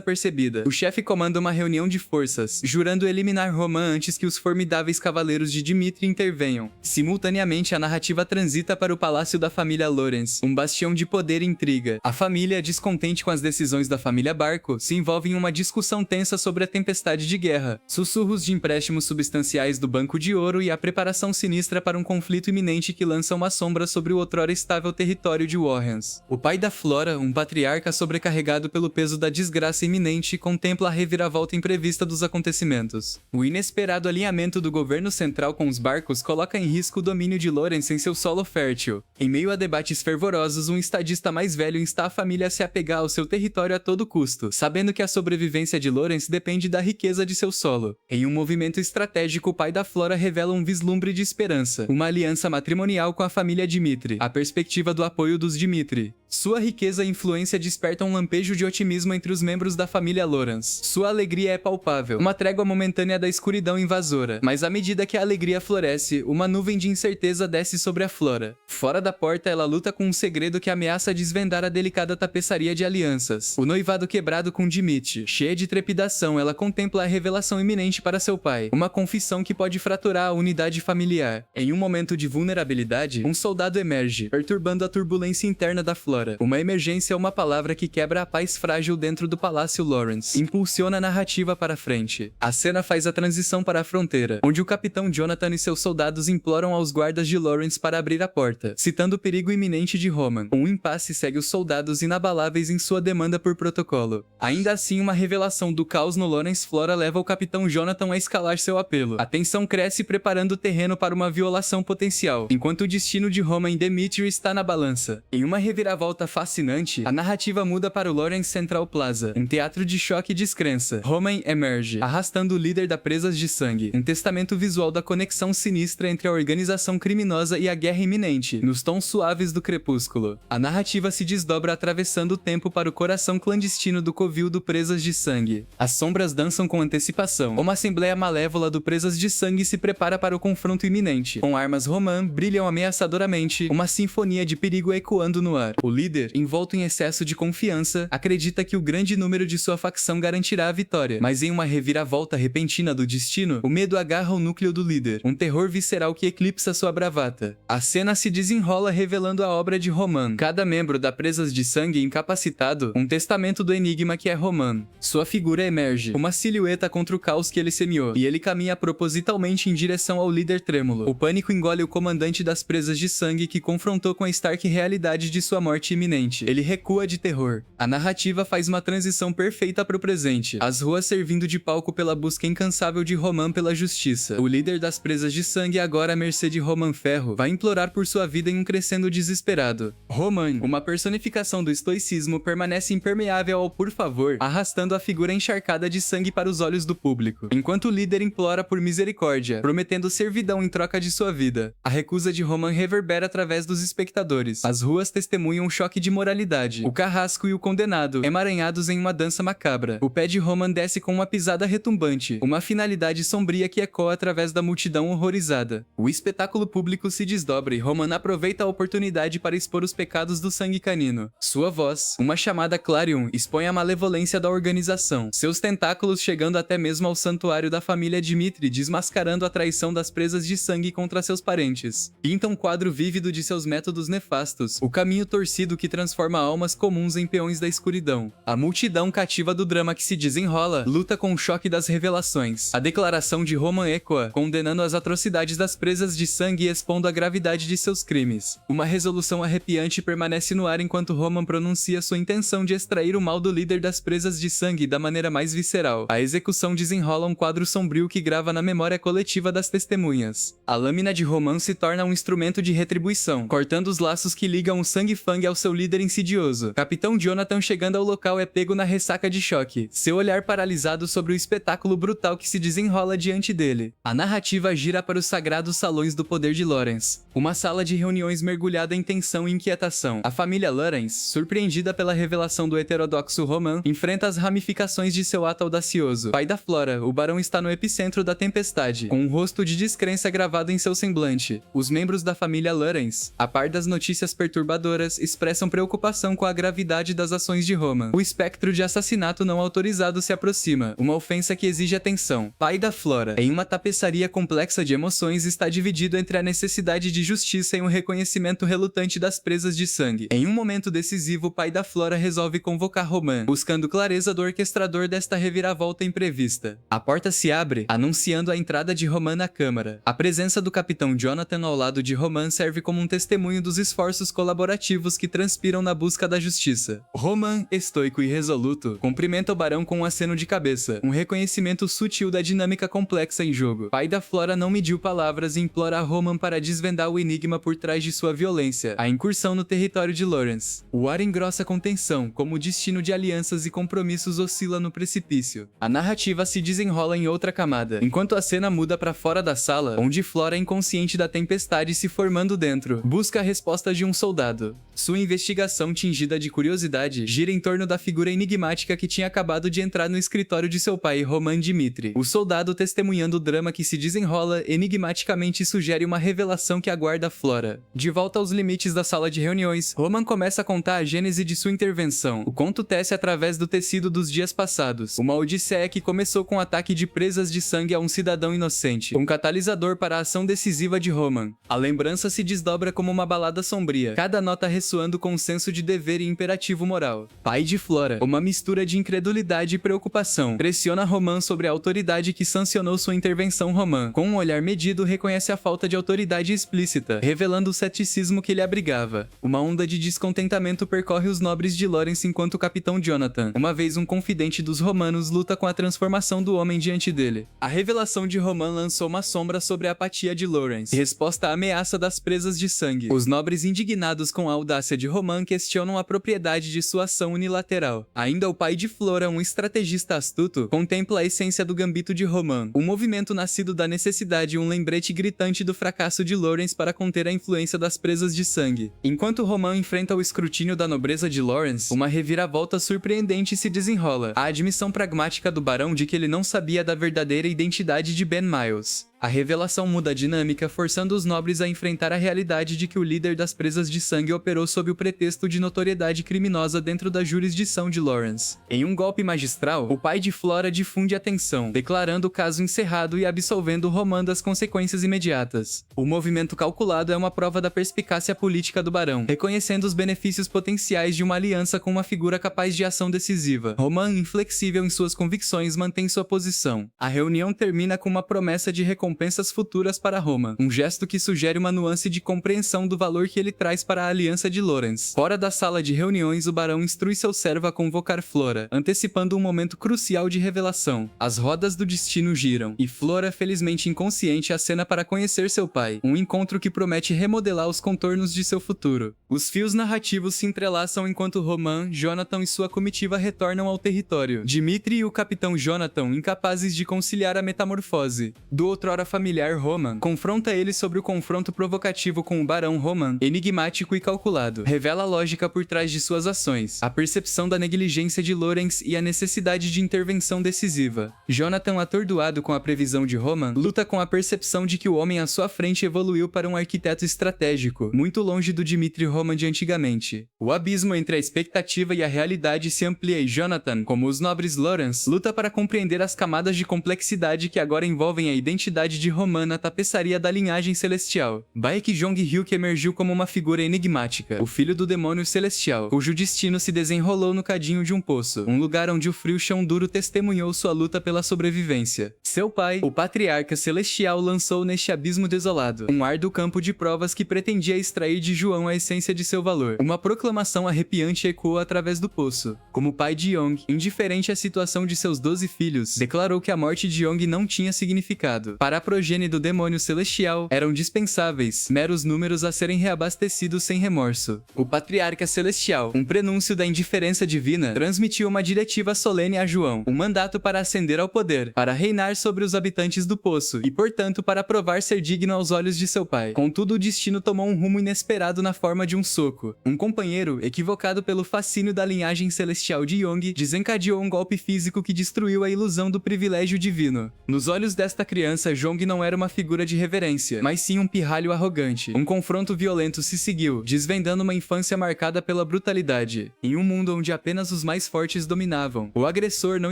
percebida. O chefe comanda uma reunião de forças, jurando eliminar Roman antes que os formidáveis cavaleiros de Dimitri intervenham. Simultaneamente, a narrativa transita para o palácio da família Lawrence, um bastião de poder e intriga. A família, descontente com as decisões da família Barco, se envolve em uma discussão tensa sobre a tempestade de guerra, sussurros de empréstimos substanciais do Banco de Ouro e a preparação sinistra para um conflito iminente que lança uma sombra sobre o outrora estável território de Warrens. O pai da Flora, um patriarca sobrecarregado pelo peso da desgraça iminente, contempla a reviravolta imprevista dos acontecimentos. O inesperado alinhamento do governo central com os Barcos coloca em risco o domínio de Lawrence em seu solo fértil. Em meio a debates fervorosos, um estadista mais velho insta a família a se apegar ao seu território a todo custo, sabendo que a sobrevivência de Lawrence depende da riqueza de seu solo. Em um movimento estratégico, o pai da Flora revela um vislumbre de esperança, uma aliança matrimonial com a família Dimitri, a perspectiva do apoio dos Dimitri. Sua riqueza e influência despertam um lampejo de otimismo entre os membros da família Lawrence. Sua alegria é palpável, uma trégua momentânea da escuridão invasora, mas à medida que a alegria floresce, uma nuvem de incerteza desce sobre a Flora. Fora da porta, ela luta com um segredo que ameaça desvendar a delicada tapeçaria de alianças. O noivado quebrado com Dimitri. Cheia de trepidação, ela contempla a revelação iminente para seu pai, uma confissão que pode fraturar a unidade familiar. Em um momento de vulnerabilidade, um soldado emerge, perturbando a turbulência interna da Flora. Uma emergência é uma palavra que quebra a paz frágil dentro do Palácio Lawrence, impulsiona a narrativa para frente. A cena faz a transição para a fronteira, onde o capitão Jonathan e seus soldados imploram aos guardas de Lawrence para abrir a porta, citando o perigo iminente de Roman. Um impasse segue os soldados inabaláveis em sua demanda por protocolo. Ainda assim, uma revelação do caos no Lawrence Flora leva o capitão Jonathan a escalar seu apelo. A tensão cresce preparando o terreno para uma violação potencial, enquanto o destino de Roman e Dimitri está na balança. Em uma reviravolta fascinante, a narrativa muda para o Lawrence Central Plaza, um teatro de choque e descrença. Roman emerge, arrastando o líder da Presas de Sangue, um testamento visual da conexão sinistra entre a organização criminosa e a guerra iminente, nos tons suaves do crepúsculo. A narrativa se desdobra atravessando o tempo para o coração clandestino do covil do Presas de Sangue. As sombras dançam com antecipação. Uma assembleia malévola do Presas de Sangue se prepara para o confronto iminente. Com armas Roman brilham ameaçadoramente, uma sinfonia de perigo ecoando no ar. O líder, envolto em excesso de confiança, acredita que o grande número de sua facção garantirá a vitória, mas em uma reviravolta repentina do destino, o medo agarra o núcleo do líder, um terror visceral que eclipsa sua bravata. A cena se desenrola revelando a obra de Roman, cada membro da Presas de Sangue incapacitado, um testamento do enigma que é Roman. Sua figura emerge, uma silhueta contra o caos que ele semeou, e ele caminha propositalmente em direção ao líder trêmulo. O pânico engole o comandante das Presas de Sangue que confrontou com a stark realidade de sua morte iminente. Ele recua de terror. A narrativa faz uma transição perfeita para o presente, as ruas servindo de palco pela busca incansável de Roman pela justiça. O líder das Presas de Sangue, agora à mercê de Roman Ferro, vai implorar por sua vida em um crescendo desesperado. Roman, uma personificação do estoicismo, permanece impermeável ao por favor, arrastando a figura encharcada de sangue para os olhos do público, enquanto o líder implora por misericórdia, prometendo servidão em troca de sua vida. A recusa de Roman reverbera através dos espectadores. As ruas testemunham um choque de moralidade. O carrasco e o condenado, emaranhados em uma dança macabra. O pé de Roman desce com uma pisada retumbante, uma finalidade sombria que ecoa através da multidão horrorizada. O espetáculo público se desdobra e Roman aproveita a oportunidade para expor os pecados do sangue canino. Sua voz, uma chamada clarion, expõe a malevolência da organização organização, seus tentáculos chegando até mesmo ao santuário da família Dmitri, desmascarando a traição das presas de sangue contra seus parentes. Pinta um quadro vívido de seus métodos nefastos, o caminho torcido que transforma almas comuns em peões da escuridão. A multidão cativa do drama que se desenrola luta com o choque das revelações. A declaração de Roman ecoa, condenando as atrocidades das presas de sangue e expondo a gravidade de seus crimes. Uma resolução arrepiante permanece no ar enquanto Roman pronuncia sua intenção de extrair o mal do líder das presas de sangue da maneira mais visceral. A execução desenrola um quadro sombrio que grava na memória coletiva das testemunhas. A lâmina de Roman se torna um instrumento de retribuição, cortando os laços que ligam o Sangue Fang ao seu líder insidioso. Capitão Jonathan, chegando ao local, é pego na ressaca de choque, seu olhar paralisado sobre o espetáculo brutal que se desenrola diante dele. A narrativa gira para os sagrados salões do poder de Lawrence, uma sala de reuniões mergulhada em tensão e inquietação. A família Lawrence, surpreendida pela revelação do heterodoxo Roman, enfrenta as ramificações de seu ato audacioso. Pai da Flora, o barão está no epicentro da tempestade, com um rosto de descrença gravado em seu semblante. Os membros da família Lawrence, a par das notícias perturbadoras, expressam preocupação com a gravidade das ações de Roman. O espectro de assassinato não autorizado se aproxima, uma ofensa que exige atenção. Pai da Flora, em uma tapeçaria complexa de emoções, está dividido entre a necessidade de justiça e um reconhecimento relutante das presas de sangue. Em um momento decisivo, o pai da Flora resolve convocar Roman, buscando clareza do orquestrador desta reviravolta imprevista. A porta se abre, anunciando a entrada de Roman na câmara. A presença do capitão Jonathan ao lado de Roman serve como um testemunho dos esforços colaborativos que transpiram na busca da justiça. Roman, estoico e resoluto, cumprimenta o barão com um aceno de cabeça, um reconhecimento sutil da dinâmica complexa em jogo. Pai da Flora não mediu palavras e implora a Roman para desvendar o enigma por trás de sua violência, a incursão no território de Lawrence. O ar engrossa com tensão, como o destino de alianças e compromissos oscila no precipício. A narrativa se desenrola em outra camada, enquanto a cena muda para fora da sala, onde Flora, inconsciente da tempestade se formando dentro, busca a resposta de um soldado. Sua investigação, tingida de curiosidade, gira em torno da figura enigmática que tinha acabado de entrar no escritório de seu pai, Roman Dmitri. O soldado, testemunhando o drama que se desenrola, enigmaticamente sugere uma revelação que aguarda Flora. De volta aos limites da sala de reuniões, Roman começa a contar a gênese de sua intervenção. O conto tece através do tecido dos dias passados, uma odisseia que começou com o ataque de presas de sangue a um cidadão inocente, um catalisador para a ação decisiva de Roman. A lembrança se desdobra como uma balada sombria, cada nota ressoando com um senso de dever e imperativo moral. Pai de Flora, uma mistura de incredulidade e preocupação, pressiona Roman sobre a autoridade que sancionou sua intervenção. Roman, com um olhar medido, reconhece a falta de autoridade explícita, revelando o ceticismo que lhe abrigava. Uma onda de descontentamento percorre os nobres de Lawrence enquanto o capitão Jonathan, uma vez um confidente dos romanos, luta com a transformação do homem diante dele. A revelação de Roman lançou uma sombra sobre a apatia de Lawrence, resposta à ameaça das presas de sangue. Os nobres, indignados com a audácia de Roman, questionam a propriedade de sua ação unilateral. Ainda o pai de Flora, um estrategista astuto, contempla a essência do gambito de Roman, um movimento nascido da necessidade e um lembrete gritante do fracasso de Lawrence para conter a influência das presas de sangue. Enquanto Roman enfrenta o escrutínio da nobreza de Lawrence, uma reviravolta surpreendente se desenrola. A admissão pragmática do barão de que ele não sabia da verdadeira identidade de Ben Miles. A revelação muda a dinâmica, forçando os nobres a enfrentar a realidade de que o líder das presas de sangue operou sob o pretexto de notoriedade criminosa dentro da jurisdição de Lawrence. Em um golpe magistral, o pai de Flora difunde a tensão, declarando o caso encerrado e absolvendo Roman das consequências imediatas. O movimento calculado é uma prova da perspicácia política do barão, reconhecendo os benefícios potenciais de uma aliança com uma figura capaz de ação decisiva. Roman, inflexível em suas convicções, mantém sua posição. A reunião termina com uma promessa de recompensas futuras para Roman, um gesto que sugere uma nuance de compreensão do valor que ele traz para a aliança de Lawrence. Fora da sala de reuniões, o barão instrui seu servo a convocar Flora, antecipando um momento crucial de revelação. As rodas do destino giram, e Flora, felizmente inconsciente, acena para conhecer seu pai, um encontro que promete remodelar os contornos de seu futuro. Os fios narrativos se entrelaçam enquanto Roman, Jonathan e sua comitiva retornam ao território. Dmitri e o capitão Jonathan, incapazes de conciliar a metamorfose do outrora fora familiar Roman confronta ele sobre o confronto provocativo com o Barão Roman, enigmático e calculado. Revela a lógica por trás de suas ações, a percepção da negligência de Lawrence e a necessidade de intervenção decisiva. Jonathan, atordoado com a previsão de Roman, luta com a percepção de que o homem à sua frente evoluiu para um arquiteto estratégico, muito longe do Dmitri Roman de antigamente. O abismo entre a expectativa e a realidade se amplia e Jonathan, como os nobres Lawrence, luta para compreender as camadas de complexidade que agora envolvem a identidade de Roman na tapeçaria da linhagem celestial. Baek Jong-hyuk emergiu como uma figura enigmática, o filho do demônio celestial, cujo destino se desenrolou no cadinho de um poço, um lugar onde o frio chão duro testemunhou sua luta pela sobrevivência. Seu pai, o patriarca celestial, lançou neste abismo desolado um árduo campo de provas que pretendia extrair de João a essência de seu valor. Uma proclamação arrepiante ecoou através do poço. Como pai de Yong, indiferente à situação de seus 12 filhos, declarou que a morte de Yong não tinha significado. Para a progenie do demônio celestial, eram dispensáveis, meros números a serem reabastecidos sem remorso. O patriarca celestial, um prenúncio da indiferença divina, transmitiu uma diretiva solene a João, um mandato para ascender ao poder, para reinar sobre os habitantes do poço e, portanto, para provar ser digno aos olhos de seu pai. Contudo, o destino tomou um rumo inesperado na forma de um soco. Um companheiro, equivocado pelo fascínio da linhagem celestial de Yong, desencadeou um golpe físico que destruiu a ilusão do privilégio divino. Nos olhos desta criança, Jong não era uma figura de reverência, mas sim um pirralho arrogante. Um confronto violento se seguiu, desvendando uma infância marcada pela brutalidade. Em um mundo onde apenas os mais fortes dominavam, o agressor, não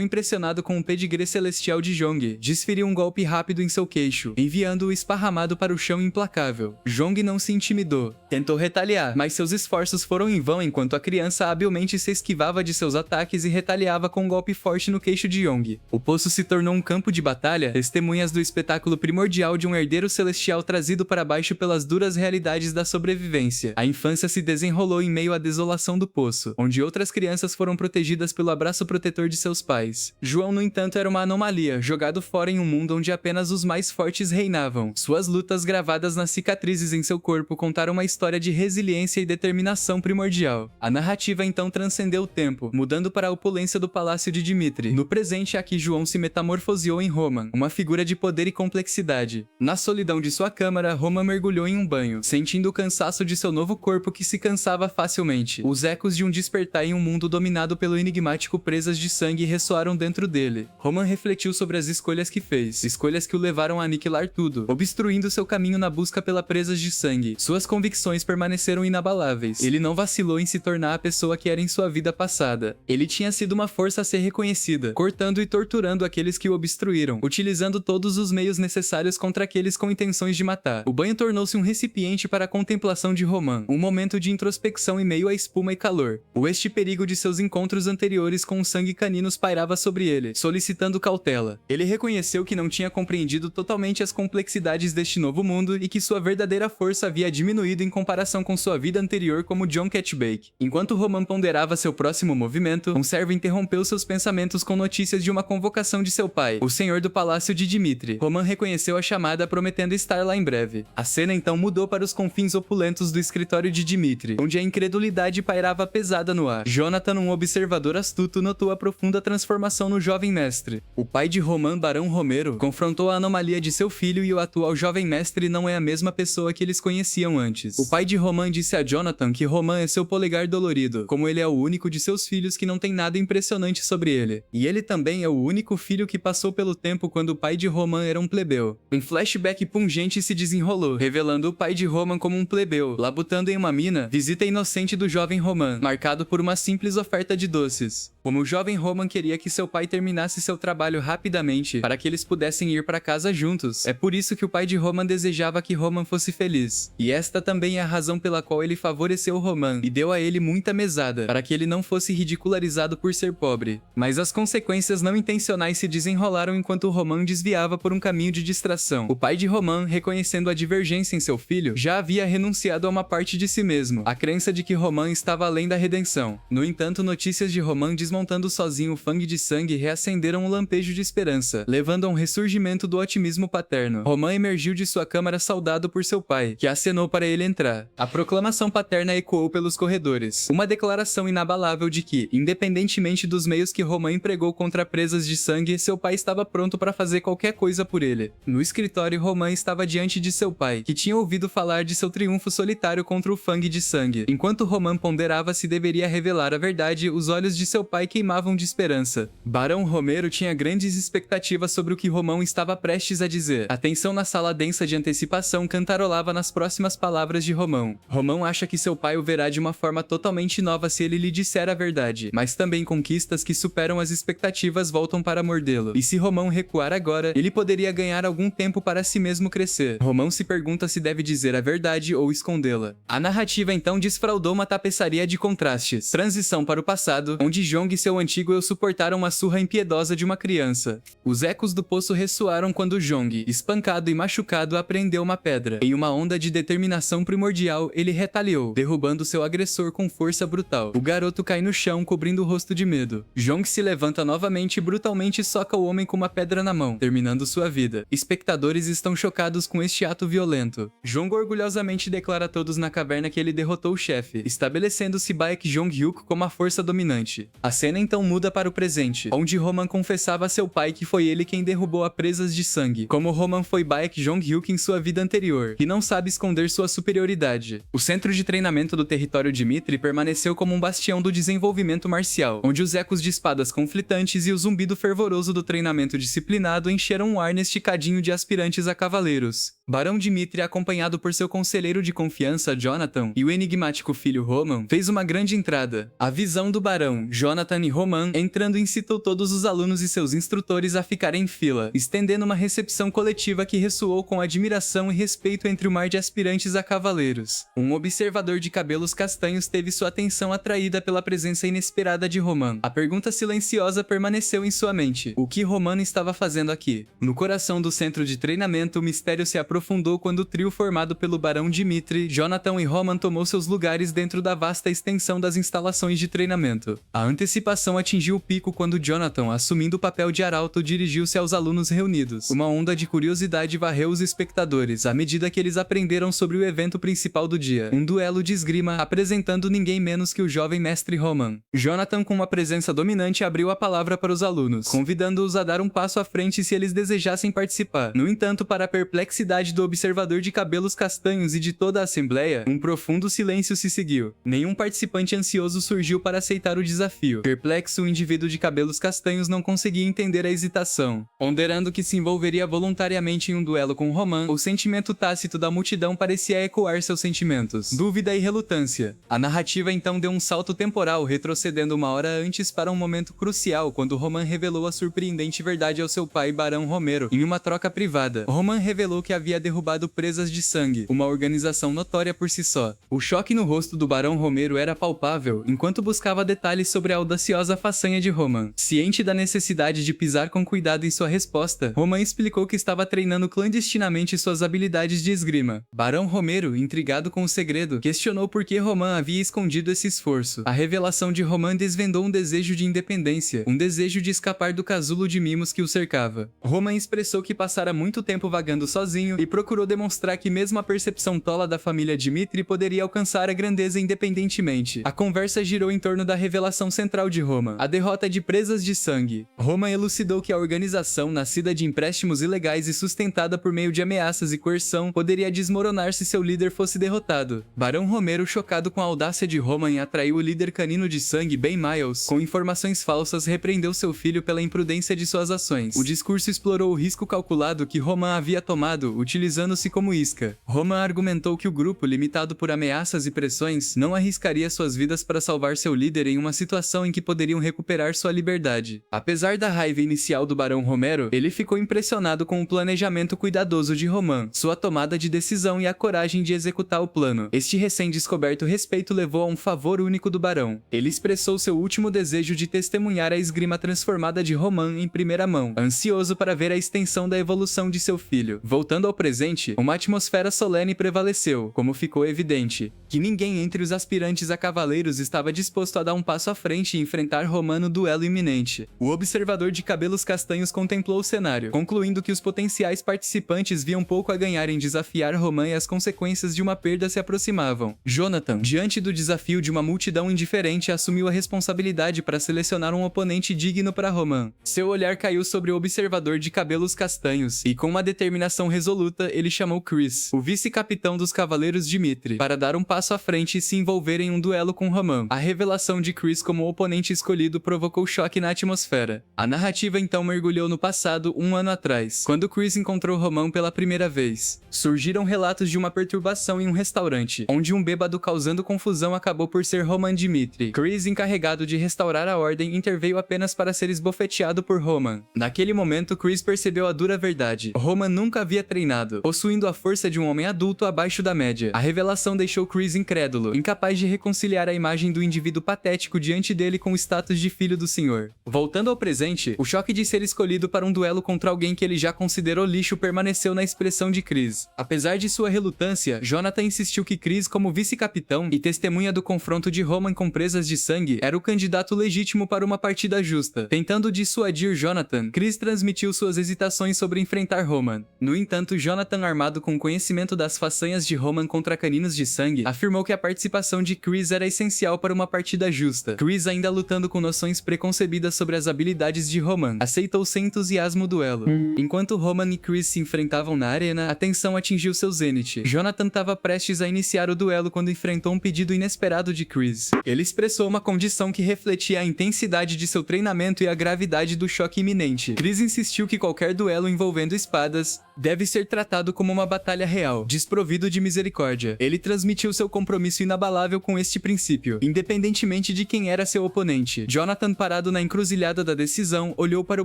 impressionado com o pedigree celestial de Jong, desferiu um golpe rápido em seu queixo, enviando-o esparramado para o chão implacável. Jong não se intimidou. Tentou retaliar, mas seus esforços foram em vão enquanto a criança habilmente se esquivava de seus ataques e retaliava com um golpe forte no queixo de Yong. O poço se tornou um campo de batalha, testemunhas do espetáculo primordial de um herdeiro celestial trazido para baixo pelas duras realidades da sobrevivência. A infância se desenrolou em meio à desolação do poço, onde outras crianças foram protegidas pelo abraço protetor de seus pais. João, no entanto, era uma anomalia, jogado fora em um mundo onde apenas os mais fortes reinavam. Suas lutas, gravadas nas cicatrizes em seu corpo, contaram uma história de resiliência e determinação primordial. A narrativa então transcendeu o tempo, mudando para a opulência do palácio de Dmitri. No presente, aqui João se metamorfoseou em Roman, uma figura de poder e complexidade. Na solidão de sua câmara, Roman mergulhou em um banho, sentindo o cansaço de seu novo corpo que se cansava facilmente. Os ecos de um despertar em um mundo dominado pelo enigmático presas de sangue ressoaram dentro dele. Roman refletiu sobre as escolhas que fez, escolhas que o levaram a aniquilar tudo, obstruindo seu caminho na busca pela presas de sangue. Suas convicções permaneceram inabaláveis. Ele não vacilou em se tornar a pessoa que era em sua vida passada. Ele tinha sido uma força a ser reconhecida, cortando e torturando aqueles que o obstruíram, utilizando todos os meios necessários contra aqueles com intenções de matar. O banho tornou-se um recipiente para a contemplação de Roman, um momento de introspecção em meio à espuma e calor. O perigo de seus encontros anteriores com o sangue caninos pairava sobre ele, solicitando cautela. Ele reconheceu que não tinha compreendido totalmente as complexidades deste novo mundo e que sua verdadeira força havia diminuído em comparação com sua vida anterior como John Catchbake. Enquanto Roman ponderava seu próximo movimento, um servo interrompeu seus pensamentos com notícias de uma convocação de seu pai, o senhor do palácio de Dmitri. Roman reconheceu a chamada, prometendo estar lá em breve. A cena então mudou para os confins opulentos do escritório de Dmitri, onde a incredulidade pairava pesada no ar. Jonathan, um observador astuto, notou a profunda transformação no jovem mestre. O pai de Roman, Barão Romero, confrontou a anomalia de seu filho e o atual jovem mestre não é a mesma pessoa que eles conheciam antes. O pai de Roman disse a Jonathan que Roman é seu polegar dolorido, como ele é o único de seus filhos que não tem nada impressionante sobre ele. E ele também é o único filho que passou pelo tempo quando o pai de Roman era um plebeu. Um flashback pungente se desenrolou, revelando o pai de Roman como um plebeu, labutando em uma mina, visita inocente do jovem Roman, marcado por uma simples oferta de doces. Como o jovem Roman queria que seu pai terminasse seu trabalho rapidamente para que eles pudessem ir para casa juntos, é por isso que o pai de Roman desejava que Roman fosse feliz. E esta também é a razão pela qual ele favoreceu Roman e deu a ele muita mesada, para que ele não fosse ridicularizado por ser pobre. Mas as consequências não intencionais se desenrolaram enquanto Roman desviava por um caminho de distração. O pai de Roman, reconhecendo a divergência em seu filho, já havia renunciado a uma parte de si mesmo, a crença de que Roman estava além da redenção. No entanto, notícias de Roman desmontando sozinho o Fang de Sangue reacenderam um lampejo de esperança, levando a um ressurgimento do otimismo paterno. Roman emergiu de sua câmara saudado por seu pai, que acenou para ele entrar. A proclamação paterna ecoou pelos corredores, uma declaração inabalável de que, independentemente dos meios que Roman empregou contra presas de sangue, seu pai estava pronto para fazer qualquer coisa por ele. No escritório, Roman estava diante de seu pai, que tinha ouvido falar de seu triunfo solitário contra o Fang de Sangue. Enquanto Roman ponderava se deveria revelar a verdade, os olhos de seu pai queimavam de esperança. Barão Romero tinha grandes expectativas sobre o que Roman estava prestes a dizer. A tensão na sala densa de antecipação cantarolava nas próximas palavras de Roman. Roman acha que seu pai o verá de uma forma totalmente nova se ele lhe disser a verdade, mas também conquistas que superam as expectativas voltam para mordê-lo. E se Roman recuar agora, ele poderia ganhar algum tempo para si mesmo crescer. Roman se pergunta se deve dizer a verdade ou escondê-la. A narrativa então desfraudou uma tapeçaria de contrastes. Transição para o passado, onde Jong e seu antigo eu suportaram uma surra impiedosa de uma criança. Os ecos do poço ressoaram quando Jong, espancado e machucado, apreendeu uma pedra. Em uma onda de determinação primordial, ele retaliou, derrubando seu agressor com força brutal. O garoto cai no chão, cobrindo o rosto de medo. Jong se levanta novamente e brutalmente soca o homem com uma pedra na mão, terminando sua vida. Espectadores estão chocados com este ato violento. Jong orgulhosamente declara a todos na caverna que ele derrotou o chefe, estabelecendo-se Baek Jong-hyuk como a força dominante. A cena então muda para o presente, onde Roman confessava a seu pai que foi ele quem derrubou a presas de sangue, como Roman foi Baek Jong-hyuk em sua vida anterior, e não sabe esconder sua superioridade. O centro de treinamento do território Dmitri permaneceu como um bastião do desenvolvimento marcial, onde os ecos de espadas conflitantes e o zumbido fervoroso do treinamento disciplinado encheram um ar neste cadinho de aspirantes a cavaleiros. Barão Dmitri, acompanhado por seu conselheiro de confiança, Jonathan, e o enigmático filho Roman, fez uma grande entrada. A visão do barão, Jonathan e Roman entrando incitou todos os alunos e seus instrutores a ficarem em fila, estendendo uma recepção coletiva que ressoou com admiração e respeito entre o mar de aspirantes a cavaleiros. Um observador de cabelos castanhos teve sua atenção atraída pela presença inesperada de Roman. A pergunta silenciosa permaneceu em sua mente. O que Roman estava fazendo aqui? No coração do centro de treinamento, o mistério se aprofundou quando o trio formado pelo barão Dmitri, Jonathan e Roman tomou seus lugares dentro da vasta extensão das instalações de treinamento. A antecipação atingiu o pico quando Jonathan, assumindo o papel de arauto, dirigiu-se aos alunos reunidos. Uma onda de curiosidade varreu os espectadores à medida que eles aprenderam sobre o evento principal do dia, um duelo de esgrima apresentando ninguém menos que o jovem mestre Roman. Jonathan, com uma presença dominante, abriu a palavra para os alunos, convidando-os a dar um passo à frente se eles desejassem participar. No entanto, para a perplexidade do observador de cabelos castanhos e de toda a assembleia, um profundo silêncio se seguiu. Nenhum participante ansioso surgiu para aceitar o desafio. Perplexo, o indivíduo de cabelos castanhos não conseguia entender a hesitação. Ponderando que se envolveria voluntariamente em um duelo com Roman, o sentimento tácito da multidão parecia ecoar seus sentimentos. Dúvida e relutância. A narrativa então deu um salto temporal, retrocedendo uma hora antes para um momento crucial, quando Roman revelou a surpreendente verdade ao seu pai, Barão Romero, em uma troca privada. Roman revelou que havia derrubado Presas de Sangue, uma organização notória por si só. O choque no rosto do Barão Romero era palpável, enquanto buscava detalhes sobre a audaciosa façanha de Roman. Ciente da necessidade de pisar com cuidado em sua resposta, Roman explicou que estava treinando clandestinamente suas habilidades de esgrima. Barão Romero, intrigado com o segredo, questionou por que Roman havia escondido esse esforço. A revelação de Roman desvendou um desejo de independência, um desejo de escapar do casulo de mimos que o cercava. Roman expressou que passara muito tempo vagando sozinho e procurou demonstrar que mesmo a percepção tola da família Dmitri poderia alcançar a grandeza independentemente. A conversa girou em torno da revelação central de Roman, a derrota de Presas de Sangue. Roman elucidou que a organização, nascida de empréstimos ilegais e sustentada por meio de ameaças e coerção, poderia desmoronar se seu líder fosse derrotado. Barão Romero, chocado com a audácia de Roman, atraiu o líder canino de sangue, Ben Miles, com informações falsas, repreendeu seu filho pela imprudência de suas ações. O discurso explorou o risco calculado que Roman havia tomado, utilizando-se como isca. Roman argumentou que o grupo, limitado por ameaças e pressões, não arriscaria suas vidas para salvar seu líder em uma situação em que poderiam recuperar sua liberdade. Apesar da raiva inicial do Barão Romero, ele ficou impressionado com o planejamento cuidadoso de Roman, sua tomada de decisão e a coragem de executar o plano. Este recém-descoberto respeito levou a um favor único do Barão. Ele expressou seu último desejo de testemunhar a esgrima transformada de Roman em primeira mão, ansioso para ver a extensão da evolução de seu filho. Voltando ao presente, uma atmosfera solene prevaleceu, como ficou evidente, que ninguém entre os aspirantes a cavaleiros estava disposto a dar um passo à frente enfrentar Roman no duelo iminente. O observador de cabelos castanhos contemplou o cenário, concluindo que os potenciais participantes viam pouco a ganhar em desafiar Roman e as consequências de uma perda se aproximavam. Jonathan, diante do desafio de uma multidão indiferente, assumiu a responsabilidade para selecionar um oponente digno para Roman. Seu olhar caiu sobre o observador de cabelos castanhos, e com uma determinação resoluta, ele chamou Chris, o vice-capitão dos Cavaleiros de Mithril, para dar um passo à frente e se envolver em um duelo com Roman. A revelação de Chris como o oponente escolhido provocou choque na atmosfera. A narrativa então mergulhou no passado, um ano atrás, quando Chris encontrou Roman pela primeira vez. Surgiram relatos de uma perturbação em um restaurante, onde um bêbado causando confusão acabou por ser Roman de Mithril. Chris, encarregado de restaurar a ordem, interveio apenas para ser esbofeteado por Roman. Naquele momento, Chris percebeu a dura verdade. Roman nunca havia treinado, possuindo a força de um homem adulto abaixo da média. A revelação deixou Chris incrédulo, incapaz de reconciliar a imagem do indivíduo patético diante dele com o status de filho do senhor. Voltando ao presente, o choque de ser escolhido para um duelo contra alguém que ele já considerou lixo permaneceu na expressão de Chris. Apesar de sua relutância, Jonathan insistiu que Chris, como vice-capitão e testemunha do confronto de Roman com presas de sangue, era o candidato legítimo para uma partida justa. Tentando dissuadir Jonathan, Chris transmitiu suas hesitações sobre enfrentar Roman. No entanto, Jonathan, armado com conhecimento das façanhas de Roman contra caninos de sangue, afirmou que a participação de Chris era essencial para uma partida justa. Chris, ainda lutando com noções preconcebidas sobre as habilidades de Roman, aceitou sem entusiasmo o duelo. Enquanto Roman e Chris se enfrentavam na arena, a tensão atingiu seu zênite. Jonathan estava prestes a iniciar o duelo quando enfrentou um pedido inesperado de Chris. Ele expressou uma condição que refletia a intensidade de seu treinamento e a gravidade do choque iminente. Chris insistiu que qualquer duelo envolvendo espadas deve ser tratado como uma batalha real, desprovido de misericórdia. Ele transmitiu seu compromisso inabalável com este princípio, independentemente de quem era seu oponente. Jonathan, parado na encruzilhada da decisão, olhou para o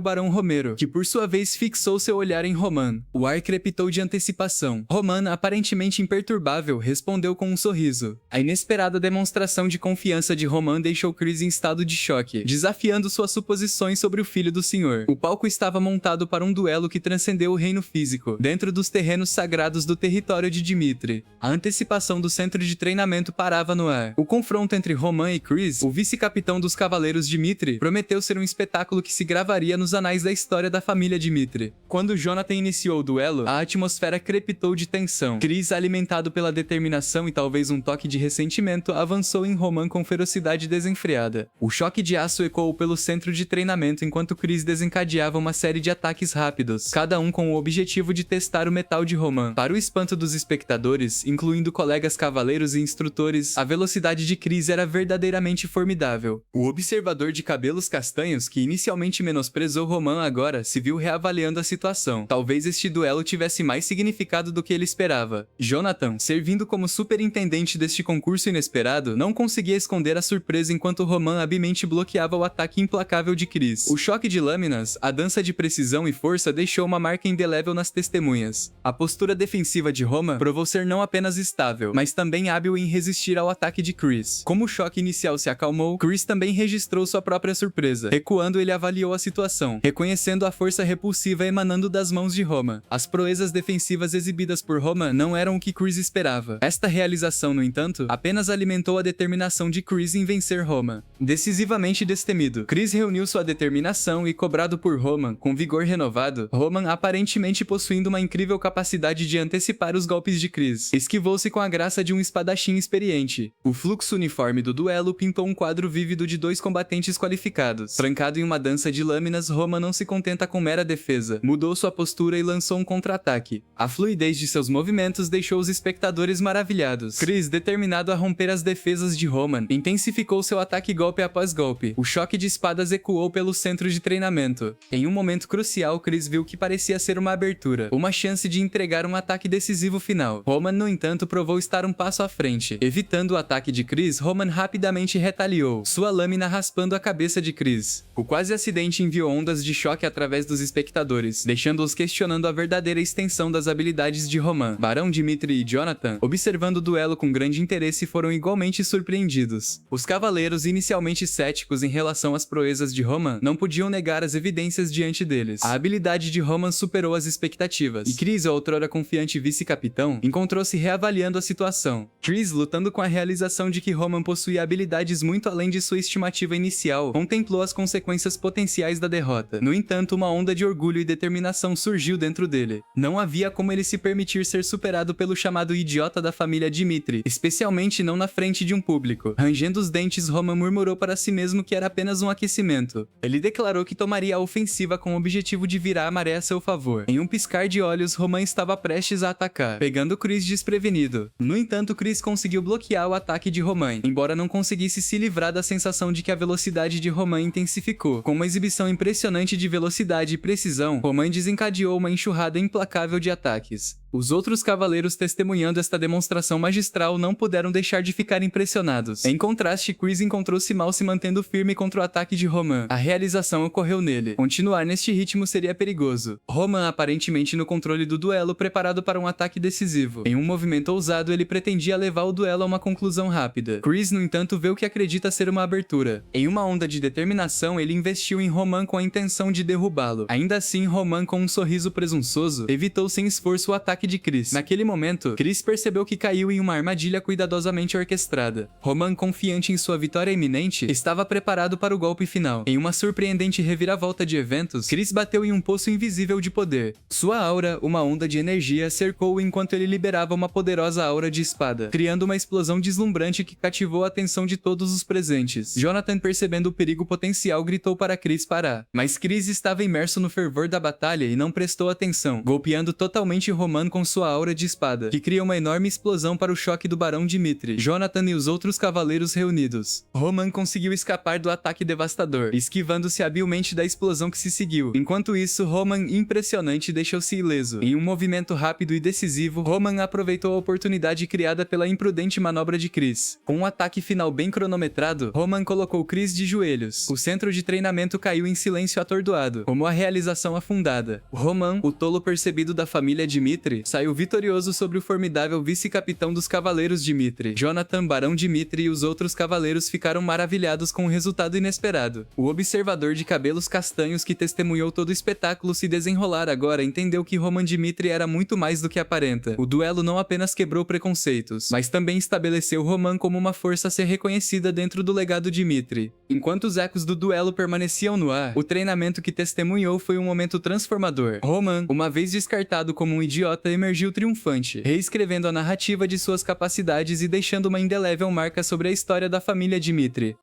Barão Romero, que por sua vez fixou seu olhar em Roman. O ar crepitou de antecipação. Roman, aparentemente imperturbável, respondeu com um sorriso. A inesperada demonstração de confiança de Roman deixou Chris em estado de choque, desafiando suas suposições sobre o filho do senhor. O palco estava montado para um duelo que transcendeu o reino físico, dentro dos terrenos sagrados do território de Dimitri. A antecipação do centro de treinamento parava no ar. O confronto entre Roman e Chris, o vice-capitão dos Cavaleiros Dimitri, prometeu ser um espetáculo que se gravaria nos anais da história da família Dimitri. Quando Jonathan iniciou o duelo, a atmosfera crepitou de tensão. Chris, alimentado pela determinação e talvez um toque de ressentimento, avançou em Roman com ferocidade desenfreada. O choque de aço ecoou pelo centro de treinamento enquanto Chris desencadeava uma série de ataques rápidos, cada um com o objetivo de testar o metal de Roman. Para o espanto dos espectadores, incluindo colegas cavaleiros e instrutores, a velocidade de Chris era verdadeiramente formidável. O observador de cabelos castanhos, que inicialmente menosprezou Roman, agora se viu reavaliando a situação. Talvez este duelo tivesse mais significado do que ele esperava. Jonathan, servindo como superintendente deste concurso inesperado, não conseguia esconder a surpresa enquanto Roman habilmente bloqueava o ataque implacável de Chris. O choque de lâminas, a dança de precisão e força deixou uma marca indelével nas testemunhas. A postura defensiva de Roman provou ser não apenas estável, mas também hábil em resistir ao ataque de Chris. Como o choque inicial se acalmou, Chris também registrou sua própria surpresa. Recuando, ele avaliou a situação, reconhecendo a força repulsiva emanando das mãos de Roman. As proezas defensivas exibidas por Roman não eram o que Chris esperava. Esta realização, no entanto, apenas alimentou a determinação de Chris em vencer Roman. Decisivamente destemido, Chris reuniu sua determinação e, cobrado por Roman com vigor renovado, Roman, aparentemente possuindo uma incrível capacidade de antecipar os golpes de Chris, esquivou-se com a graça de um espadachim experiente. O fluxo uniforme do duelo pintou um quadro vívido de dois combatentes qualificados. Trancado em uma dança de lâminas, Roman não se contenta com mera defesa, mudou sua postura e lançou um contra-ataque. A fluidez de seus movimentos deixou os espectadores maravilhados. Chris, determinado a romper as defesas de Roman, intensificou seu ataque golpe após golpe. O choque de espadas ecoou pelo centro de treinamento. Em um momento crucial, Chris viu que parecia ser uma abertura, uma chance de entregar um ataque decisivo final. Roman, no entanto, provou estar um passo à frente. Evitando o ataque de Chris, Roman rapidamente retaliou, sua lâmina raspando a cabeça de Chris. O quase acidente enviou ondas de choque através dos espectadores, deixando-os questionando a verdadeira extensão das habilidades de Roman. Barão Dimitri e Jonathan, observando o duelo com grande interesse, foram igualmente surpreendidos. Os cavaleiros, inicialmente céticos em relação às proezas de Roman, não podiam negar as evidências diante deles. A habilidade de Roman superou as expectativas expectativas. E Chris, o outrora confiante vice-capitão, encontrou-se reavaliando a situação. Chris, lutando com a realização de que Roman possuía habilidades muito além de sua estimativa inicial, contemplou as consequências potenciais da derrota. No entanto, uma onda de orgulho e determinação surgiu dentro dele. Não havia como ele se permitir ser superado pelo chamado idiota da família Dmitri, especialmente não na frente de um público. Rangendo os dentes, Roman murmurou para si mesmo que era apenas um aquecimento. Ele declarou que tomaria a ofensiva com o objetivo de virar a maré a seu favor. Em um piscar de olhos, Roman estava prestes a atacar, pegando Chris desprevenido. No entanto, Chris conseguiu bloquear o ataque de Roman, embora não conseguisse se livrar da sensação de que a velocidade de Roman intensificou. Com uma exibição impressionante de velocidade e precisão, Roman desencadeou uma enxurrada implacável de ataques. Os outros cavaleiros testemunhando esta demonstração magistral não puderam deixar de ficar impressionados. Em contraste, Chris encontrou-se mal se mantendo firme contra o ataque de Roman. A realização ocorreu nele. Continuar neste ritmo seria perigoso. Roman, aparentemente no controle do duelo, preparado para um ataque decisivo. Em um movimento ousado, ele pretendia levar o duelo a uma conclusão rápida. Chris, no entanto, vê o que acredita ser uma abertura. Em uma onda de determinação, ele investiu em Roman com a intenção de derrubá-lo. Ainda assim, Roman, com um sorriso presunçoso, evitou sem esforço o ataque de Chris. Naquele momento, Chris percebeu que caiu em uma armadilha cuidadosamente orquestrada. Roman, confiante em sua vitória iminente, estava preparado para o golpe final. Em uma surpreendente reviravolta de eventos, Chris bateu em um poço invisível de poder. Sua aura, uma onda de energia, cercou-o enquanto ele liberava uma poderosa aura de espada, criando uma explosão deslumbrante que cativou a atenção de todos os presentes. Jonathan, percebendo o perigo potencial, gritou para Chris parar. Mas Chris estava imerso no fervor da batalha e não prestou atenção, golpeando totalmente Roman com sua aura de espada, que cria uma enorme explosão para o choque do Barão Dmitri, Jonathan e os outros cavaleiros reunidos. Roman conseguiu escapar do ataque devastador, esquivando-se habilmente da explosão que se seguiu. Enquanto isso, Roman, impressionante, deixou-se ileso. Em um movimento rápido e decisivo, Roman aproveitou a oportunidade criada pela imprudente manobra de Chris. Com um ataque final bem cronometrado, Roman colocou Chris de joelhos. O centro de treinamento caiu em silêncio atordoado, como a realização afundada. Roman, o tolo percebido da família Dmitri, saiu vitorioso sobre o formidável vice-capitão dos cavaleiros Dmitri. Jonathan, Barão Dmitri e os outros cavaleiros ficaram maravilhados com o resultado inesperado. O observador de cabelos castanhos que testemunhou todo o espetáculo se desenrolar agora entendeu que Roman Dmitri era muito mais do que aparenta. O duelo não apenas quebrou preconceitos, mas também estabeleceu Roman como uma força a ser reconhecida dentro do legado Dmitri. Enquanto os ecos do duelo permaneciam no ar, o treinamento que testemunhou foi um momento transformador. Roman, uma vez descartado como um idiota, emergiu triunfante, reescrevendo a narrativa de suas capacidades e deixando uma indelével marca sobre a história da família Dmitri.